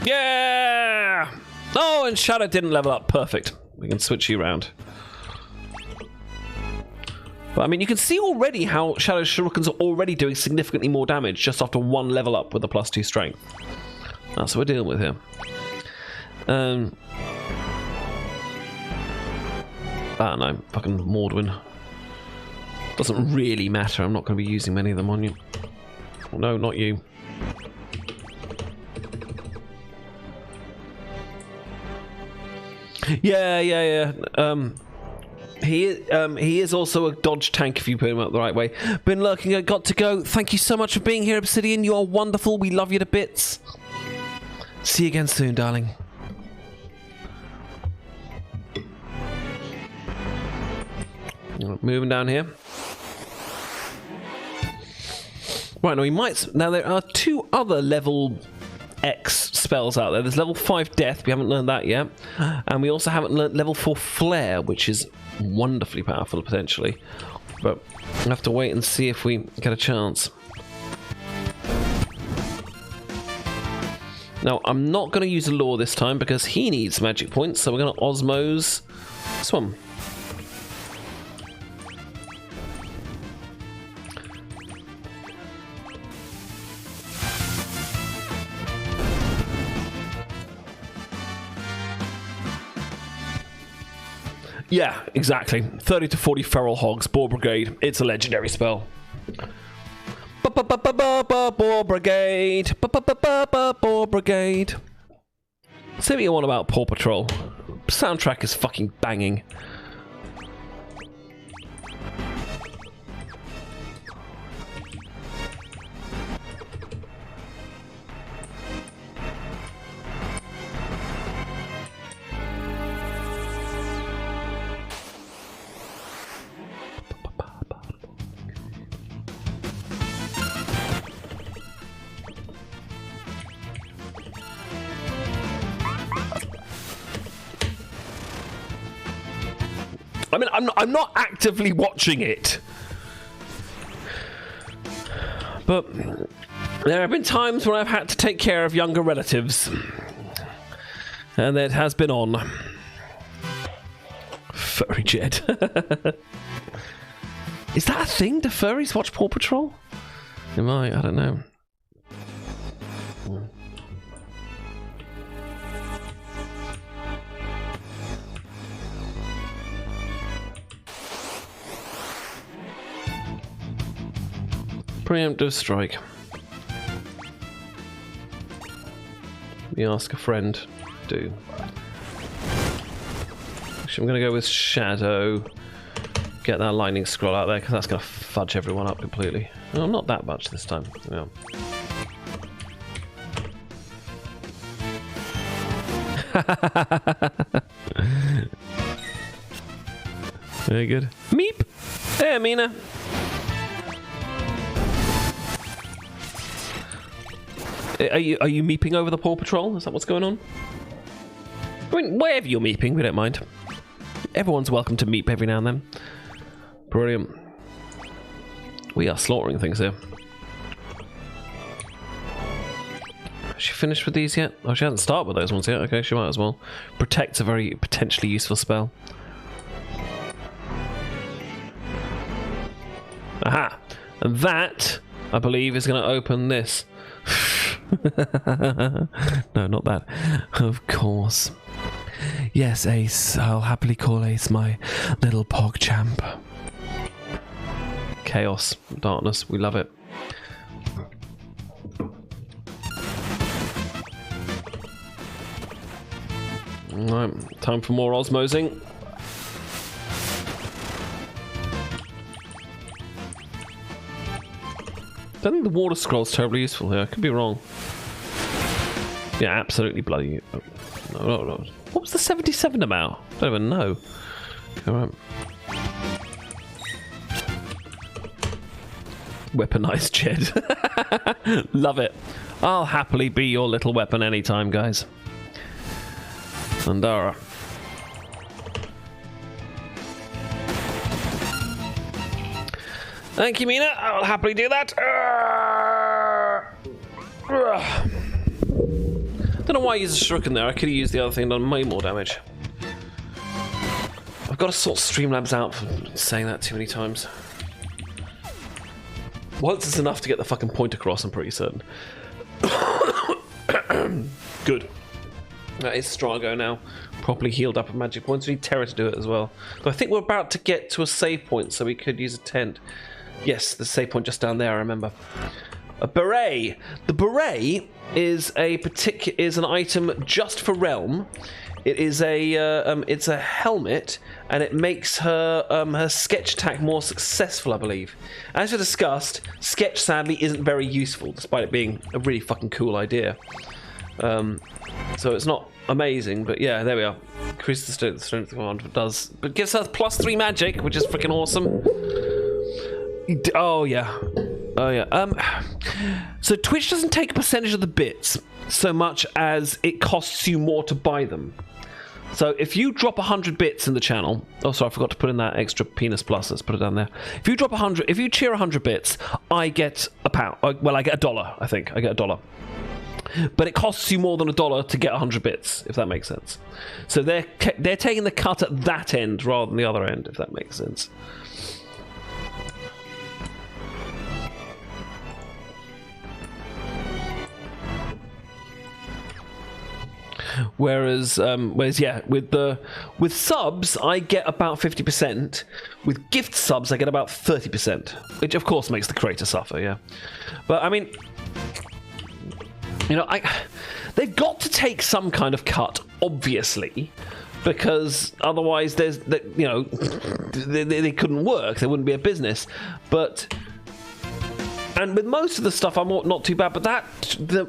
Yeah! Oh, and Shadow didn't level up. Perfect. We can switch you around. But I mean, you can see already how Shadow's Shurikens are already doing significantly more damage just after one level up with a +2 strength. That's what we're dealing with here. Ah, no, fucking Mordwin. Doesn't really matter. I'm not going to be using many of them on you. No, not you. Yeah. He is also a dodge tank if you put him up the right way. Been lurking at Got to Go. Thank you so much for being here, Obsidian. You are wonderful. We love you to bits. See you again soon, darling. Moving down here. Right, now we might... Now, there are 2 other level X spells out there. There's level 5 Death. We haven't learned that yet. And we also haven't learned level 4 Flare, which is wonderfully powerful, potentially. But we'll have to wait and see if we get a chance. Now, I'm not going to use Allure this time because he needs magic points, so we're going to Osmose this one. Yeah, exactly. 30 to 40 Feral Hogs, Boar Brigade. It's a legendary spell. Boar Brigade. Boar Brigade. Say what you want about Paw Patrol. Soundtrack is fucking banging. I mean, I'm not actively watching it, but there have been times when I've had to take care of younger relatives, and it has been on. Furry Jed. Is that a thing? Do furries watch Paw Patrol? Am I don't know. Preemptive strike. We ask a friend. Do. Actually, I'm going to go with Shadow. Get that lightning scroll out there because that's going to fudge everyone up completely. No, not that much this time. Yeah. Very good. Meep! There, Mina. Are you meeping over the Paw Patrol? Is that what's going on? I mean, wherever you're meeping, we don't mind. Everyone's welcome to meep every now and then. Brilliant. We are slaughtering things here. Has she finished with these yet? Oh, she hasn't started with those ones yet. Okay, she might as well. Protect's a very potentially useful spell. Aha! And that, I believe, is going to open this. No, not that. Of course. Yes, Ace. I'll happily call Ace my little pog champ. Chaos, darkness, we love it. Alright, time for more osmosing. I don't think the water scroll's terribly useful here. I could be wrong. Yeah, absolutely bloody... No. What was the 77 about? I don't even know. Alright. Weaponized Jed. Love it. I'll happily be your little weapon anytime, guys. Andara. Thank you, Mina. I'll happily do that. Don't know why I used a shuriken there. I could have used the other thing and done way more damage. I've got to sort Streamlabs out for saying that too many times. Once it's enough to get the fucking point across, I'm pretty certain. Good. That is Strago now. Properly healed up with magic points. We need Terra to do it as well. But I think we're about to get to a save point, so we could use a tent. Yes, the save point just down there, I remember. A beret. The beret is an item just for Realm. It is it's a helmet, and it makes her her sketch attack more successful, I believe. As we discussed, sketch sadly isn't very useful, despite it being a really fucking cool idea. So it's not amazing, but yeah, there we are. Increase the strength of command, but gives us +3 magic, which is freaking awesome. Oh yeah. So Twitch doesn't take a percentage of the bits so much as it costs you more to buy them. So if you drop 100 bits in the channel, oh sorry, I forgot to put in that extra penis plus. Let's put it down there. If you drop 100, if you cheer 100 bits, I get £1. Well, I get $1. I think I get $1. But it costs you more than $1 to get 100 bits, if that makes sense. So they're taking the cut at that end rather than the other end, if that makes sense. Whereas yeah, with subs I get about 50%. With gift subs I get about 30%, which of course makes the creator suffer. Yeah, but I mean, you know, they've got to take some kind of cut, obviously, because otherwise they couldn't work. There wouldn't be a business. And with most of the stuff, I'm not too bad. But the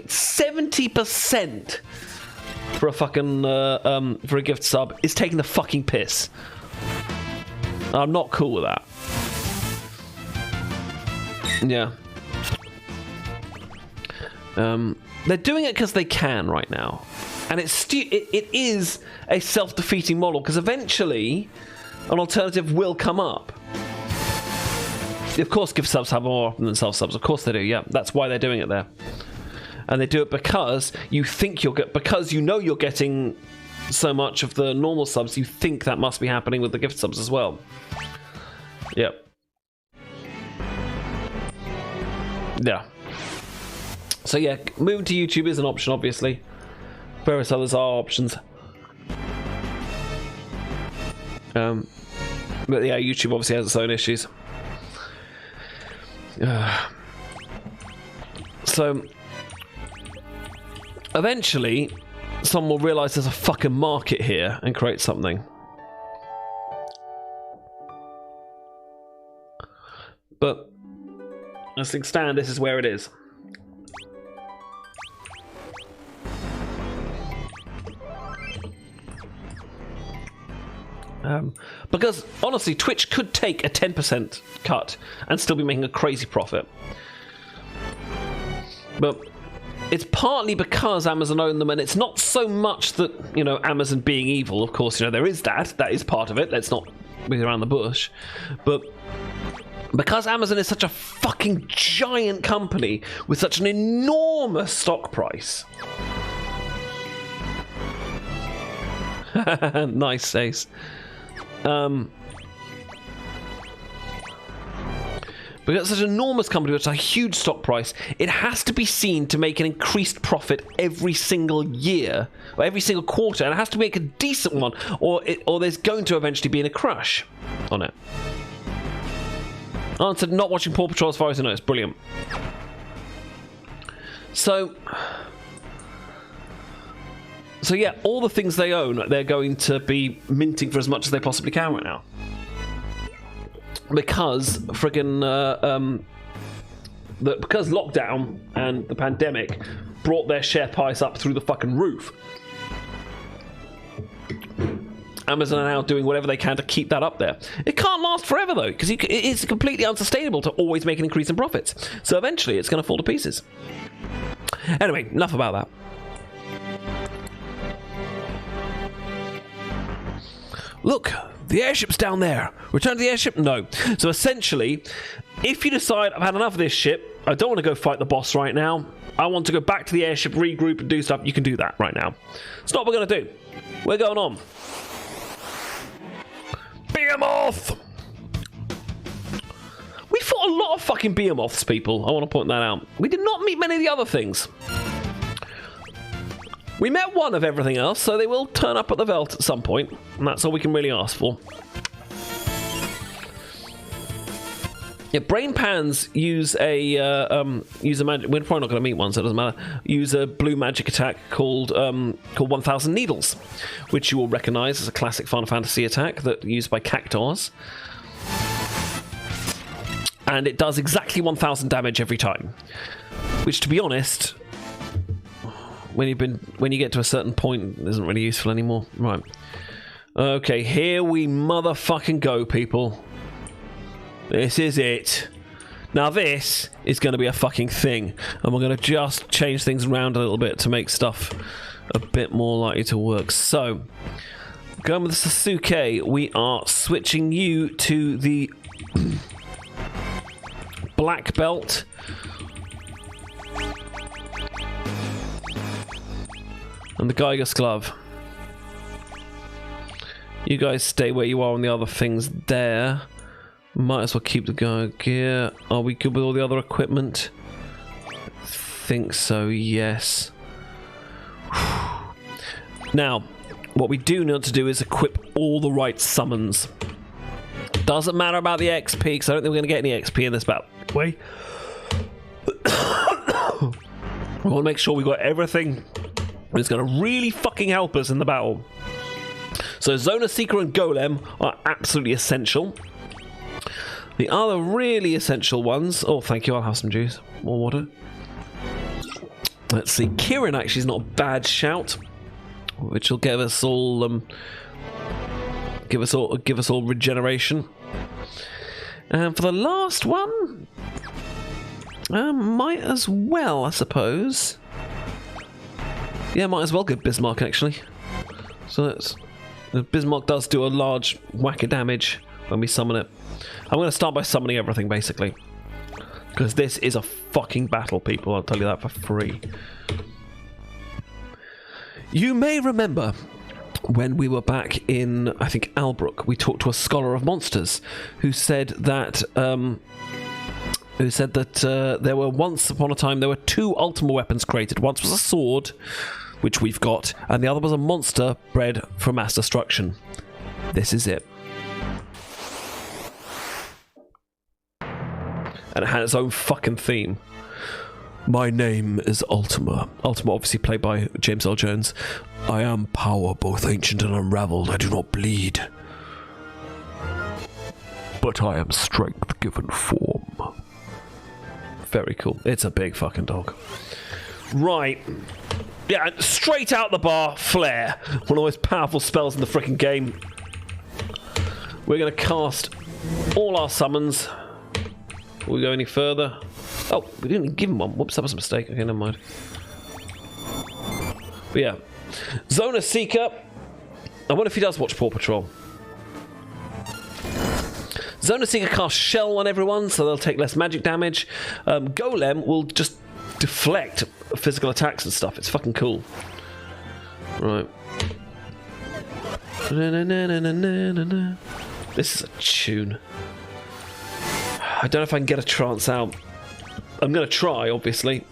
70% for a fucking for a gift sub is taking the fucking piss. I'm not cool with that. Yeah. They're doing it because they can right now, and it is a self-defeating model because eventually an alternative will come up. Of course, gift subs have more often than self-subs. Of course they do. Yeah, that's why they're doing it there, and they do it because you think because you know you're getting so much of the normal subs. You think that must be happening with the gift subs as well. Yep. Yeah. So yeah, moving to YouTube is an option, obviously. Various others are options. But yeah, YouTube obviously has its own issues. So eventually, someone will realise there's a fucking market here and create something. But as things stand, this is where it is. Because honestly, Twitch could take a 10% cut and still be making a crazy profit. But it's partly because Amazon own them, and it's not so much that, you know, Amazon being evil. Of course, you know, there is that is part of it. Let's not beat around the bush. But because Amazon is such a fucking giant company with such an enormous stock price. Nice, Ace. Because it's such an enormous company with such a huge stock price, it has to be seen to make an increased profit every single year, or every single quarter, and it has to make a decent one, or there's going to eventually be a crash on it. Answered, not watching Paw Patrol as far as I know. It's brilliant. So yeah, all the things they own, they're going to be minting for as much as they possibly can right now. Because friggin' because lockdown and the pandemic brought their share price up through the fucking roof. Amazon are now doing whatever they can to keep that up there. It can't last forever though, because it's completely unsustainable to always make an increase in profits. So eventually it's going to fall to pieces. Anyway, enough about that. Look, the airship's down there. Return to the airship? No. So essentially, if you decide, I've had enough of this ship, I don't want to go fight the boss right now, I want to go back to the airship, regroup and do stuff, you can do that right now. It's not what we're going to do. We're going on. Behemoth! We fought a lot of fucking behemoths, people. I want to point that out. We did not meet many of the other things. We met one of everything else, so they will turn up at the Veld at some point, and that's all we can really ask for. Yeah, brain pans use a magic. We're probably not going to meet one, so it doesn't matter. Use a blue magic attack called 1,000 Needles, which you will recognise as a classic Final Fantasy attack that used by Cactuars. And it does exactly 1,000 damage every time, which, to be honest, when you get to a certain point, it isn't really useful anymore. Right. Okay, here we motherfucking go, people. This is it. Now this is going to be a fucking thing, and we're going to just change things around a little bit to make stuff a bit more likely to work. So, going with the Sasuke, we are switching you to the black belt. And the Gygas glove. You guys stay where you are on the other things there. Might as well keep the guy gear. Are we good with all the other equipment? I think so, yes. Now, what we do need to do is equip all the right summons. Doesn't matter about the XP, because I don't think we're going to get any XP in this battle. Wait. We want to make sure we got everything that's going to really fucking help us in the battle. So Zona Seeker and Golem are absolutely essential. The other really essential ones... Oh, thank you, I'll have some juice. More water. Let's see, Kirin actually is not a bad shout, which will give us all... give us all regeneration. And for the last one... might as well, I suppose. Yeah, might as well give Bismarck, actually. So that's... Bismarck does do a large whack of damage when we summon it. I'm going to start by summoning everything, basically. Because this is a fucking battle, people. I'll tell you that for free. You may remember when we were back in, I think, Albrook, we talked to a scholar of monsters who said that... there were once upon a time, there were two Ultima weapons created. Once was a sword, which we've got, and the other was a monster bred for mass destruction. This is it. And it had its own fucking theme. My name is Ultima. Ultima obviously played by James L. Jones. I am power, both ancient and unraveled. I do not bleed. But I am strength given form. Very cool. It's a big fucking dog. Right. Yeah, straight out the bar, Flare. One of the most powerful spells in the freaking game. We're going to cast all our summons. Will we go any further? Oh, we didn't even give him one. Whoops, that was a mistake. Okay, never mind. But yeah. Zona Seeker. I wonder if he does watch Paw Patrol. Zona Seeker casts Shell on everyone, so they'll take less magic damage. Golem will just deflect physical attacks and stuff. It's fucking cool. Right. This is a tune. I don't know if I can get a trance out. I'm going to try, obviously.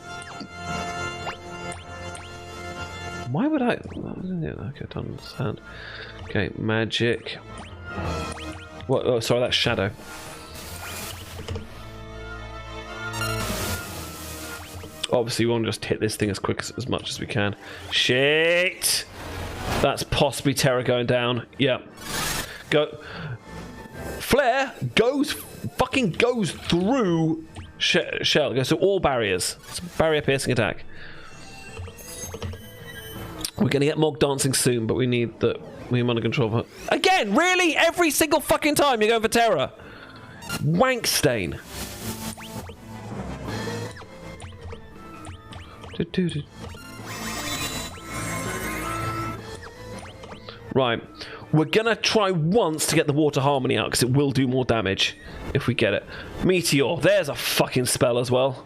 Why would I... Okay, I don't understand. Okay, magic. What? Oh, sorry, that's shadow. Obviously, we want to just hit this thing as quick as much as we can. Shit! That's possibly Terror going down. Yeah. Go. Flare fucking goes through Shell. It goes through all barriers. It's a barrier piercing attack. We're going to get Mog dancing soon, but we need the... We am under control of her. Again, really? Every single fucking time you're going for Terror. Wank stain. Right. We're going to try once to get the Water Harmony out, because it will do more damage if we get it. Meteor. There's a fucking spell as well.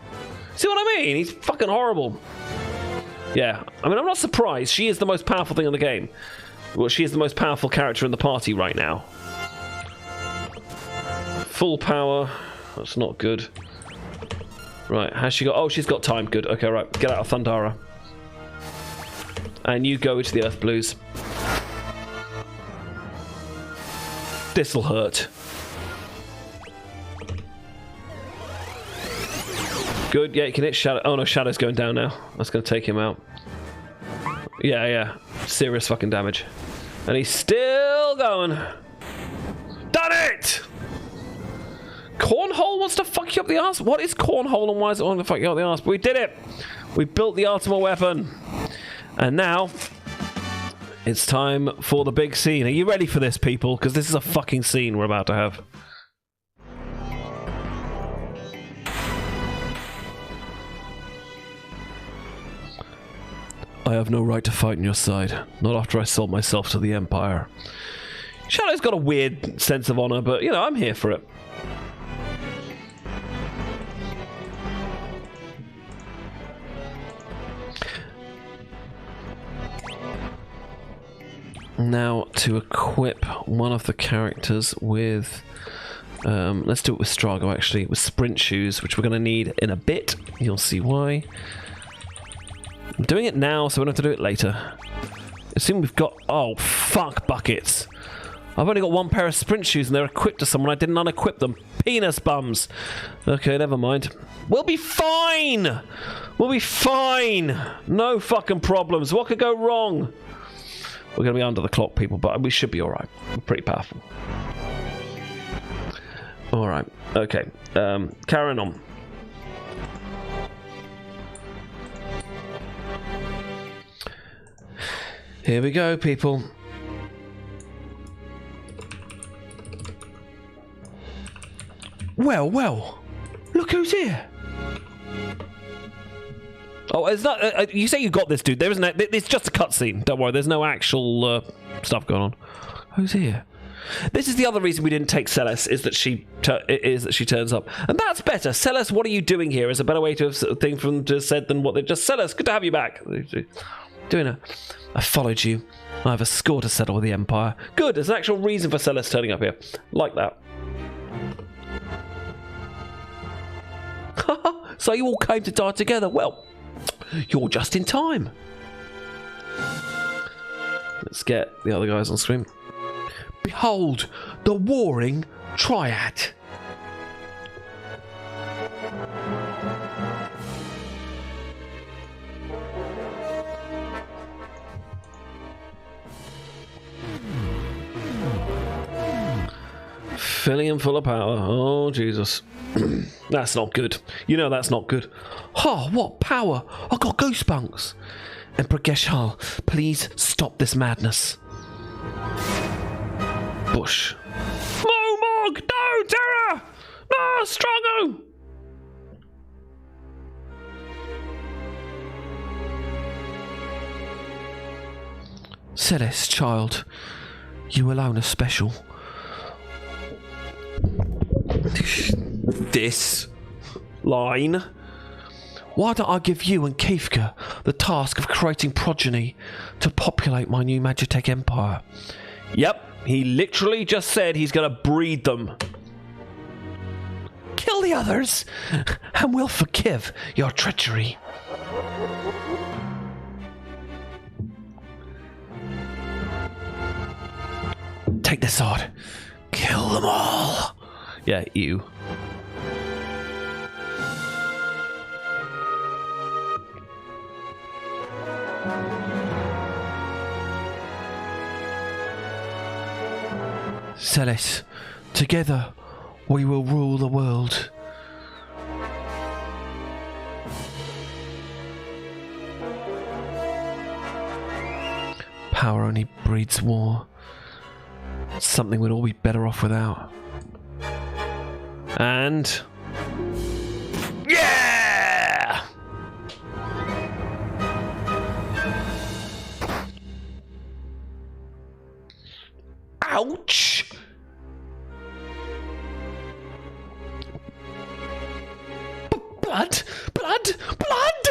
See what I mean? He's fucking horrible. Yeah. I mean, I'm not surprised. She is the most powerful thing in the game. Well, she is the most powerful character in the party right now. Full power. That's not good. Right, has she got... Oh, she's got time. Good. Okay, right. Get out of Thundara. And you go to the Earth Blues. This'll hurt. Good. Yeah, you can hit Shadow. Oh, no, Shadow's going down now. That's going to take him out. Yeah, yeah. Serious fucking damage. And he's still going. Done it! Cornhole wants to fuck you up the ass? What is Cornhole and why is it wanting to fuck you up the ass? We did it! We built the Ultima weapon. And now, it's time for the big scene. Are you ready for this, people? Because this is a fucking scene we're about to have. I have no right to fight on your side. Not after I sold myself to the Empire. Shadow's got a weird sense of honor, but, you know, I'm here for it. Now, to equip one of the characters with... let's do it with Strago, actually. With sprint shoes, which we're going to need in a bit. You'll see why. I'm doing it now, so we don't have to do it later. Assume we've got... Oh, fuck buckets. I've only got one pair of sprint shoes, and they're equipped to someone. I didn't unequip them. Penis bums. Okay, never mind. We'll be fine! We'll be fine! No fucking problems. What could go wrong? We're going to be under the clock, people, but we should be alright. We're pretty powerful. Alright, okay. Carrying on. Here we go, people. Well, well. Look who's here. Oh, it's not. You say you got this, dude. There isn't. It's just a cutscene. Don't worry. There's no actual stuff going on. Who's here? This is the other reason we didn't take Celes. Is that she turns up, and that's better. Celes, what are you doing here? Is a better way to have thing from to have said than what they just. Celes, good to have you back. I followed you. I have a score to settle with the Empire. Good. There's an actual reason for Celes turning up here. Like that. So you all came to die together. Well. You're just in time. Let's get the other guys on screen. Behold, the warring triad. Filling him full of power. Oh, Jesus. That's not good. You know that's not good. Oh, what power! I've got goosebumps! Emperor Geshal, please stop this madness. Bush. No, Morg! No, Terra! No, Strongo! Celes, child, you alone are special. This line. Why don't I give you and Kefka the task of creating progeny to populate my new Magitech empire? Yep, he literally just said he's going to breed them. Kill the others, and we'll forgive your treachery. Take the sword. Kill them all. Yeah, you. Celes, together we will rule the world. Power only breeds war. Something we'd all be better off without. And... yeah! Ouch! Blood! Blood! Blood!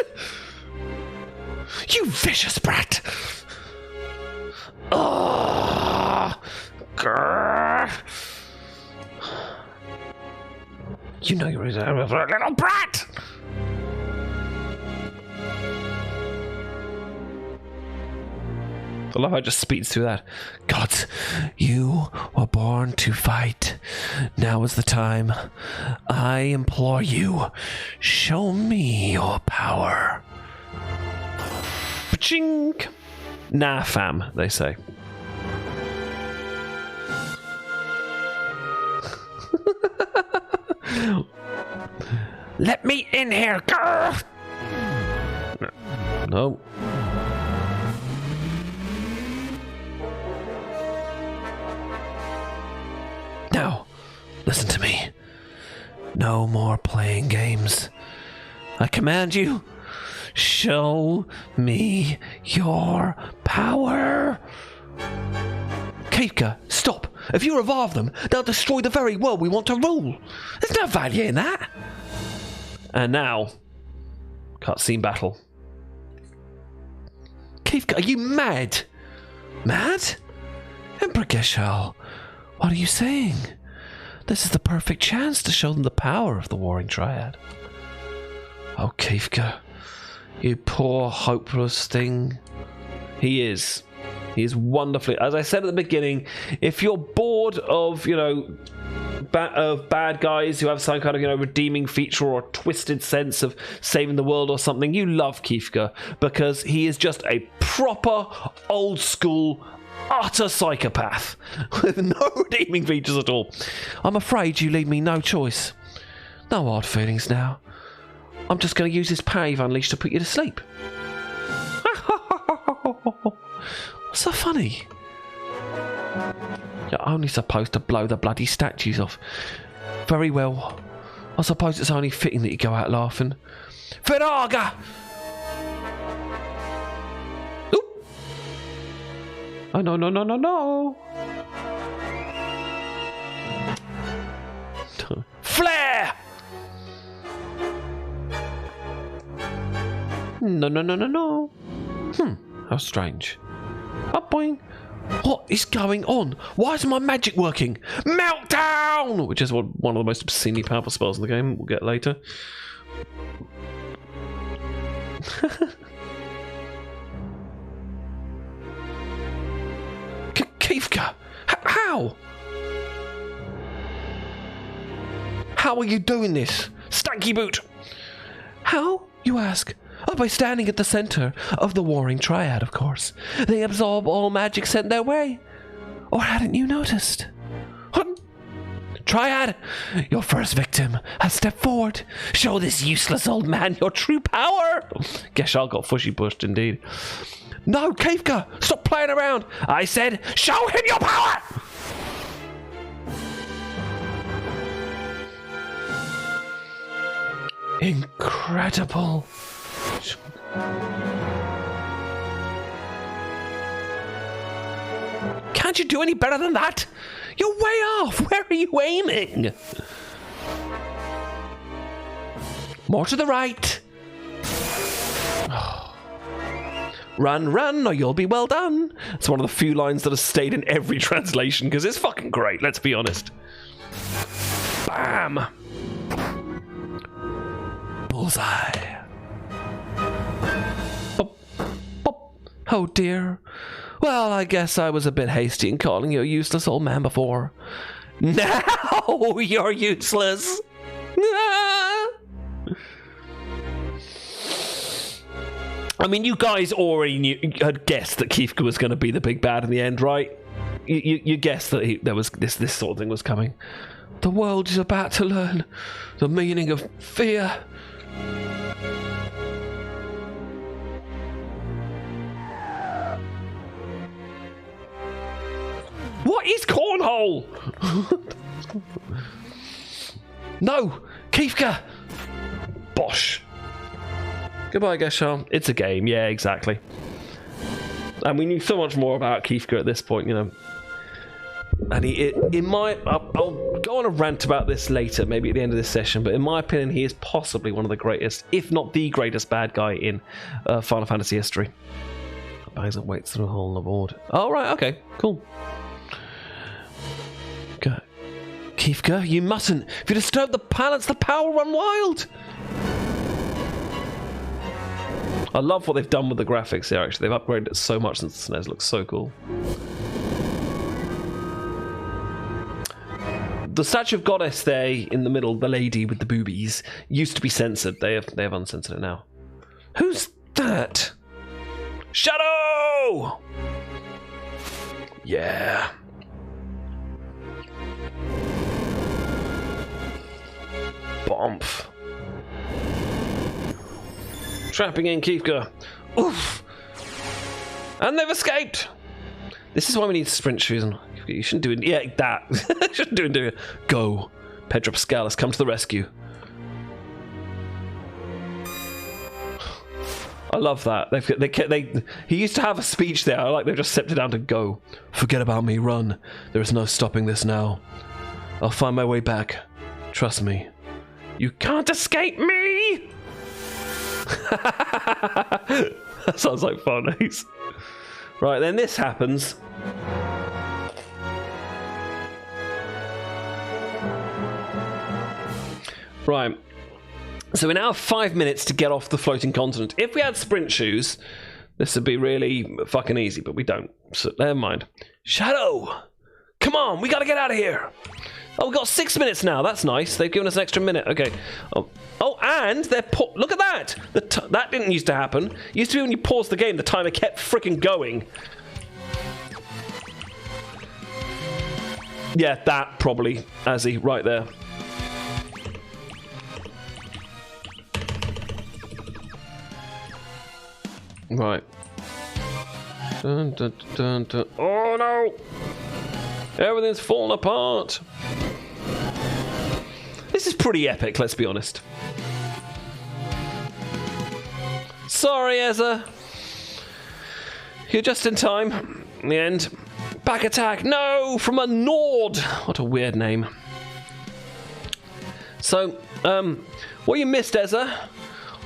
You vicious brat! Oh, grr. You know you're a little brat! I love how it just speeds through that. Gods, you were born to fight. Now is the time. I implore you, show me your power. Pachink! Nah, fam, they say. Let me in here, girl! No. Listen to me. No more playing games. I command you, show me your power. Kafka, stop. If you revive them, they'll destroy the very world we want to rule. There's no value in that. And now, cutscene battle. Kafka, are you mad? Mad? Emperor Geshal, what are you saying? This is the perfect chance to show them the power of the Warring Triad. Oh, Kafka, you poor, hopeless thing. He is. He is wonderfully. As I said at the beginning, if you're bored of, bad guys who have some kind of, redeeming feature or a twisted sense of saving the world or something, you love Kafka because he is just a proper, old school, utter psychopath with no redeeming features at all. I'm afraid you leave me no choice. No hard feelings now. I'm just going to use this power you've unleashed to put you to sleep. What's so funny? You're only supposed to blow the bloody statues off. Very well. I suppose it's only fitting that you go out laughing. Viraga! Oop! Oh, no, no, no, no, no! Flare! No, no, no, no, no. How strange. Up, boing. What is going on? Why isn't my magic working? Meltdown! Which is one of the most obscenely powerful spells in the game. We'll get later. Kafka! How? How are you doing this? Stanky boot! How, you ask? Oh, by standing at the center of the Warring Triad, of course. They absorb all magic sent their way. Or hadn't you noticed? Triad, your first victim has stepped forward. Show this useless old man your true power. Geshal got fushy pushed indeed. No, Kafka, stop playing around. I said, show him your power. Incredible. Can't you do any better than that? You're way off. Where are you aiming? More to the right. Run, run, or you'll be well done. It's one of the few lines that has stayed in every translation because it's fucking great, let's be honest. Bam. Bullseye. Bop, bop. Oh dear. Well, I guess I was a bit hasty in calling you a useless old man before. Now you're useless. I mean, you guys already had guessed that Kafka was going to be the big bad in the end, right? You guessed that there was this sort of thing was coming. The world is about to learn the meaning of fear. What is cornhole? No, Kafka. Bosh. Goodbye, Geshal. It's a game. Yeah, exactly. And we knew so much more about Kafka at this point, And I'll go on a rant about this later, maybe at the end of this session, but in my opinion, he is possibly one of the greatest, if not the greatest bad guy in Final Fantasy history. Bangs and waits through a hole in the board. Oh, right, okay, cool. Okay. Kafka, you mustn't. If you disturb the planets, the power will run wild. I love what they've done with the graphics here, actually. They've upgraded it so much since the SNES. It looks so cool. The statue of Goddess there in the middle, the lady with the boobies, used to be censored. They have uncensored it now. Who's that? Shadow! Yeah. Bomph. Trapping in Kafka. Oof. And they've escaped. This is why we need sprint shoes. And you shouldn't do it. Yeah, that. Shouldn't do it. Go. Pedro Pascal has come to the rescue. I love that. He used to have a speech there. I like they've just stepped it down to go. Forget about me, run. There is no stopping this now. I'll find my way back. Trust me. You can't escape me! That sounds like fun. Right, then this happens. Right. So we now have 5 minutes to get off the floating continent. If we had sprint shoes, this would be really fucking easy, but we don't. So never mind. Shadow! Come on, we gotta get out of here! Oh, we've got 6 minutes now. That's nice. They've given us an extra minute. Okay. Oh, and they're... Look at that! That didn't used to happen. It used to be when you paused the game, the timer kept freaking going. Yeah, that probably, Azzy, right there. Right. Dun, dun, dun, dun. Oh no! Everything's falling apart. This is pretty epic, let's be honest. Sorry, Ezra. You're just in time. In the end. Back attack. No! From a Nord! What a weird name. So, what you missed, Ezra?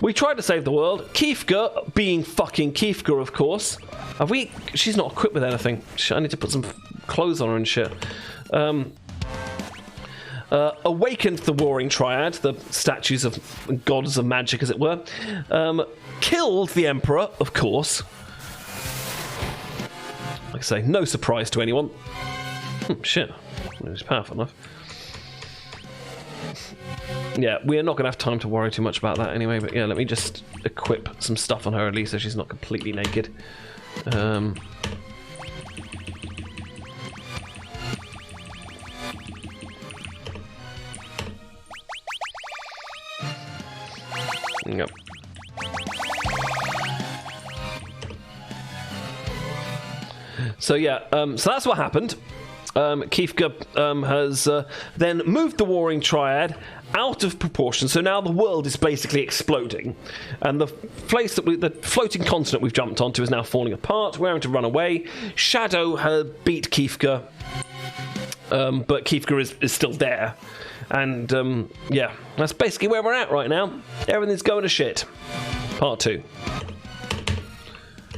We tried to save the world. Kiefka, being fucking Kiefka, of course. Have we... She's not equipped with anything. I need to put some clothes on her and shit. Awakened the Warring Triad, the statues of gods of magic, as it were. Killed the Emperor, of course. Like I say, no surprise to anyone. Shit. He's powerful enough. Yeah, we're not going to have time to worry too much about that anyway, but yeah, let me just equip some stuff on her at least so she's not completely naked. Yep. So yeah, so that's what happened. Kiefka has then moved the Warring Triad out of proportion, so now the world is basically exploding, and the place that the floating continent we've jumped onto is now falling apart. We're having to run away. Shadow had beat Kiefka, but Kiefka is still there, and yeah, that's basically where we're at right now. Everything's going to shit. Part 2.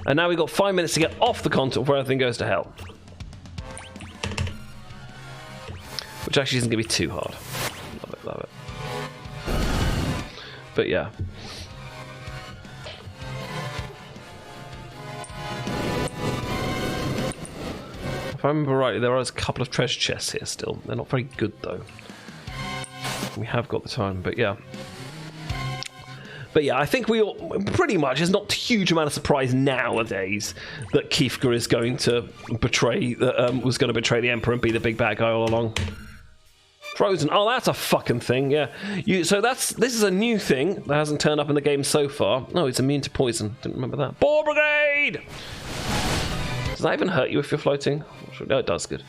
And now we've got 5 minutes to get off the continent before everything goes to hell. Which actually isn't going to be too hard. Love it, love it. But yeah. If I remember rightly, there are a couple of treasure chests here still. They're not very good though. We have got the time, but yeah. But yeah, I think we all, pretty much, there's not a huge amount of surprise nowadays that Kiefka is going to betray, was going to betray the Emperor and be the big bad guy all along. Frozen. Oh, that's a fucking thing, yeah. So this is a new thing that hasn't turned up in the game so far. No, it's immune to poison. Didn't remember that. Boar Brigade! Does that even hurt you if you're floating? No, it does, good.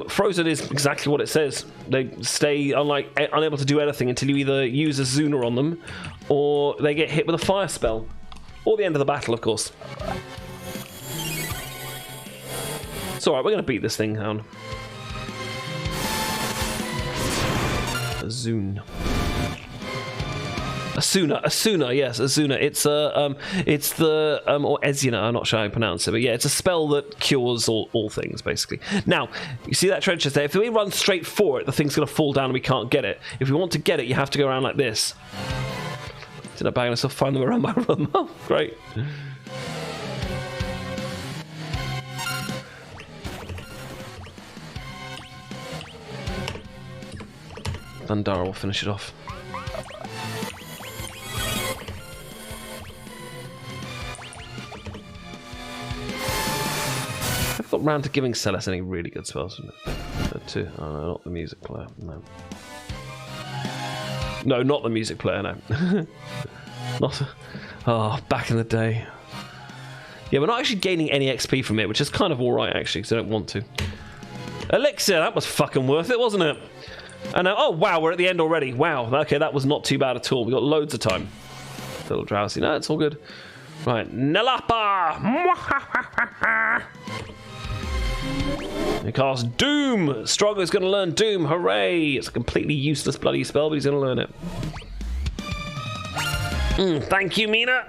Frozen is exactly what it says. They stay unable to do anything until you either use a Zuna on them or they get hit with a fire spell. Or the end of the battle, of course. It's alright, we're going to beat this thing down. Azun. Asuna, yes, Azuna. It's the or Ezina, I'm not sure how you pronounce it, but yeah, it's a spell that cures all things basically. Now, you see that treasure chest there? If we run straight for it, the thing's gonna fall down and we can't get it. If we want to get it, you have to go around like this. Did I bang myself? Find them around my room. Oh, great. Thundara will finish it off. I've got round to giving Celes any really good spells. Oh, no, not the music player. No. No, not the music player, no. Not. Oh, back in the day. Yeah, we're not actually gaining any XP from it, which is kind of alright, actually, because I don't want to. Elixir, that was fucking worth it, wasn't it? And oh wow, we're at the end already. Wow, okay, that was not too bad at all. We got loads of time. A little drowsy. No, it's all good. Right, Nalapa. He casts Doom. Strogo's going to learn Doom. Hooray! It's a completely useless bloody spell, but he's going to learn it. Thank you, Mina.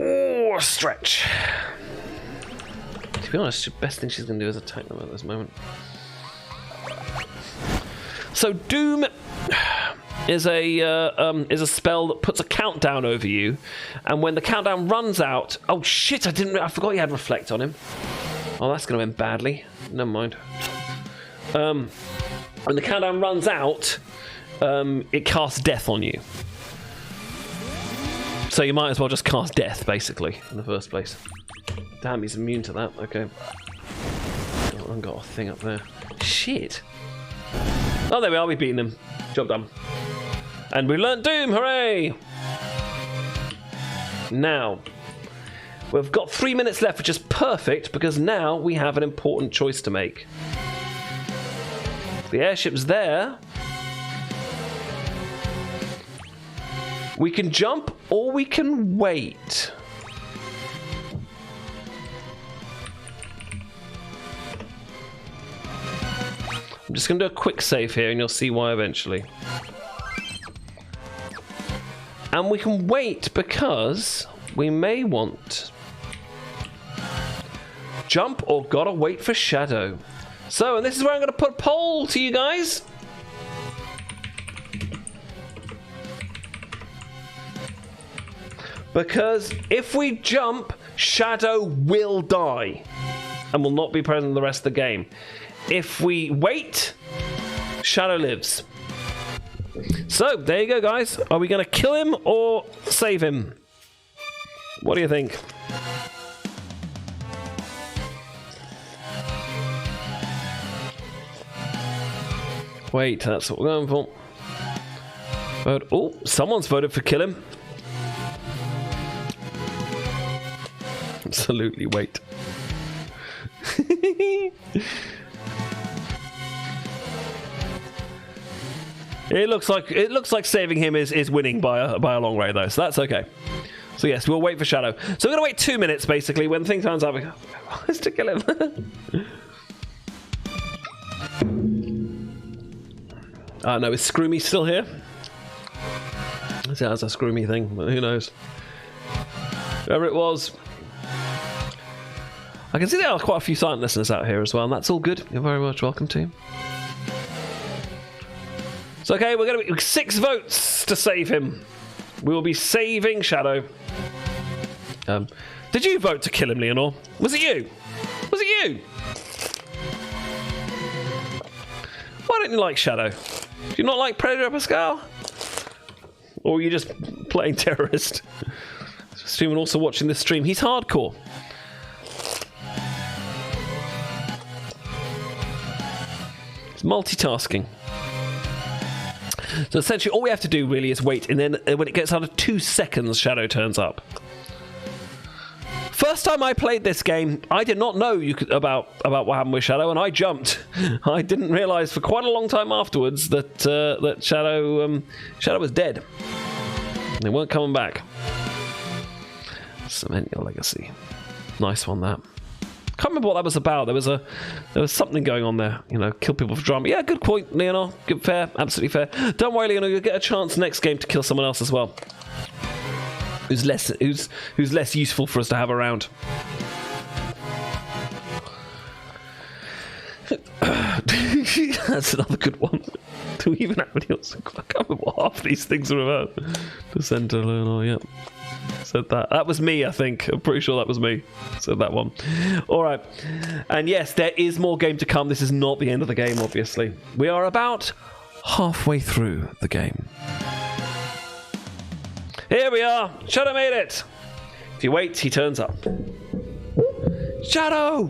Oh, stretch. To be honest, the best thing she's going to do is attack them at this moment. So Doom is a spell that puts a countdown over you, and when the countdown runs out, oh shit! I forgot you had Reflect on him. Oh, that's going to end badly. Never mind. When the countdown runs out, it casts Death on you. So you might as well just cast Death, basically, in the first place. Damn, he's immune to that. Okay. Oh, I've got a thing up there. Shit. Oh, there we are. We've beaten him. Job done. And we learnt Doom. Hooray! Now, we've got 3 minutes left, which is perfect, because now we have an important choice to make. The airship's there. We can jump, or we can wait. I'm just going to do a quick save here, and you'll see why eventually. And we can wait because we may want jump or gotta wait for Shadow. So, and this is where I'm going to put a poll to you guys. Because if we jump, Shadow will die and will not be present the rest of the game. If we wait, Shadow lives. So, there you go, guys. Are we going to kill him or save him? What do you think? Wait, that's what we're going for. Vote. Oh, someone's voted for kill him. Absolutely, wait. It looks like saving him is winning by a long way though, so that's okay. So yes, we'll wait for Shadow. So we're gonna wait 2 minutes basically. When the thing turns up, we go, let's to kill him. No, is Scroomy still here? That's a Scroomy thing, but who knows? Whoever it was. I can see there are quite a few silent listeners out here as well, and that's all good. You're very much welcome to. So okay, we're going to be 6 votes to save him. We will be saving Shadow. Did you vote to kill him, Leonor? Was it you? Was it you? Why don't you like Shadow? Do you not like Predator Pascal? Or are you just playing terrorist? Streaming, also watching this stream. He's hardcore. It's multitasking. So essentially all we have to do really is wait, and then when it gets under 2 seconds, Shadow turns up. First time I played this game, I did not know about what happened with Shadow, and I jumped. I didn't realise for quite a long time afterwards that Shadow was dead. They weren't coming back. Cement your legacy. Nice one, that. Can't remember what that was about. There was something going on there. You know, kill people for drama. Yeah, good point, Leonor. Good, fair, absolutely fair. Don't worry, Leonor. You'll get a chance next game to kill someone else as well. Who's less useful for us to have around. That's another good one. Do we even have any else? I can't remember what half these things are about. Descent to Leonor, yep. Said that. That was me, I think. I'm pretty sure that was me. Said that one. Alright. And yes, there is more game to come. This is not the end of the game, obviously. We are about halfway through the game. Here we are. Shadow made it. If you wait, he turns up. Shadow!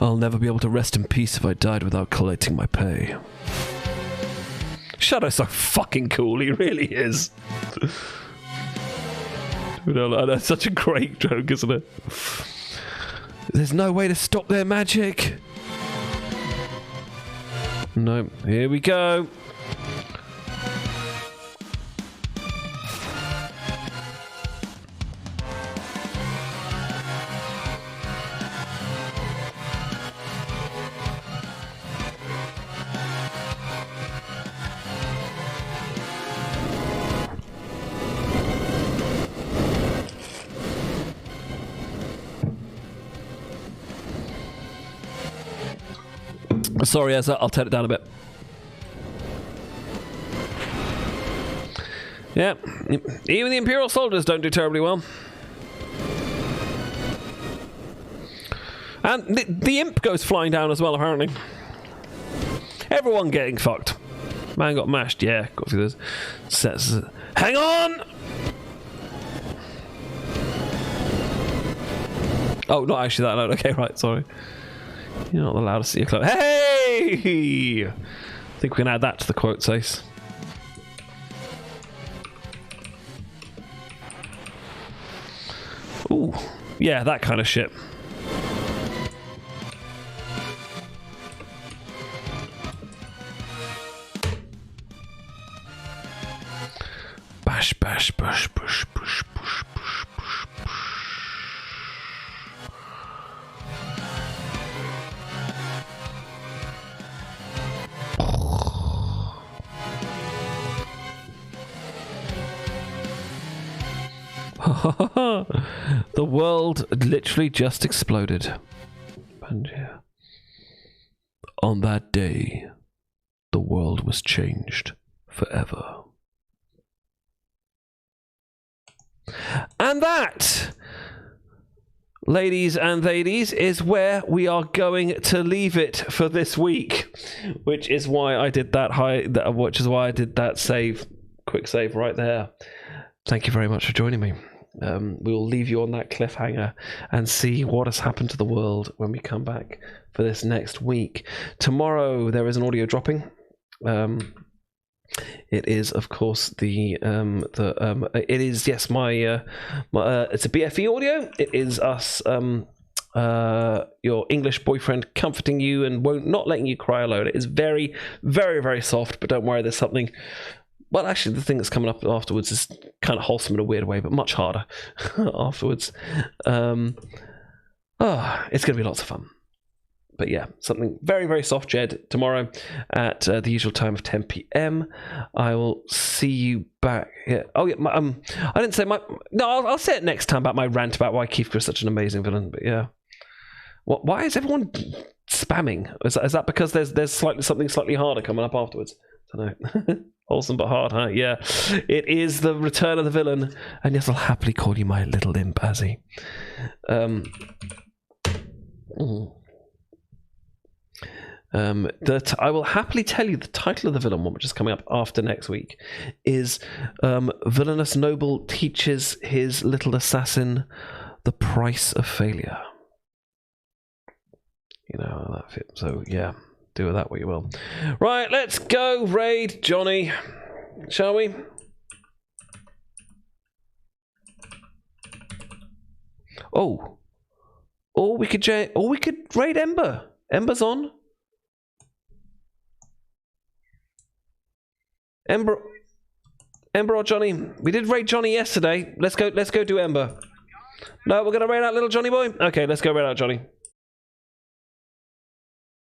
I'll never be able to rest in peace if I died without collecting my pay. Shadow's so fucking cool, he really is. That's such a great joke, isn't it? There's no way to stop their magic. No, here we go. Sorry, I'll turn it down a bit. Yeah, even the Imperial soldiers don't do terribly well. And the imp goes flying down as well, apparently. Everyone getting fucked. Man got mashed, yeah. Got through this. Hang on! Oh, not actually that loud. Okay, right, sorry. You're not allowed to see your club. Hey! I think we can add that to the quotes, Ace. Ooh, yeah, that kind of shit. Bash, bash, bash, bush, bush, bush, bush, bush, bush. The world literally just exploded. And yeah. On that day, the world was changed forever. And that, ladies and ladies, is where we are going to leave it for this week. Which is why I did that which is why I did that save, quick save right there. Thank you very much for joining me. We will leave you on that cliffhanger and see what has happened to the world when we come back for this next week. Tomorrow there is an audio dropping. It is, of course, it is, yes, my it's a BFE audio. It is us, your English boyfriend comforting you and not letting you cry alone. It is very, very, very soft, but don't worry, there's something. Well, actually, the thing that's coming up afterwards is kind of wholesome in a weird way, but much harder afterwards. It's going to be lots of fun. But yeah, something very, very soft, Jed, tomorrow at the usual time of 10 p.m. I will see you back here. Oh, yeah, I didn't say my... No, I'll say it next time about my rant about why Keith is such an amazing villain, but yeah. Why is everyone spamming? Is that because there's something slightly harder coming up afterwards? I don't know. Wholesome but hard, huh? Yeah. It is the return of the villain. And yes, I'll happily call you my little imp, Azzy. That I will happily tell you the title of the villain one, which is coming up after next week, is Villainous Noble teaches his little assassin the price of failure. You know, that fit. So, yeah. Do with that what you will. Right, let's go raid Johnny, shall we? Or we could raid Ember. Ember's on. Ember or Johnny. We did raid Johnny yesterday. Let's go do Ember. No, we're gonna raid out little Johnny boy. Okay, let's go raid out Johnny.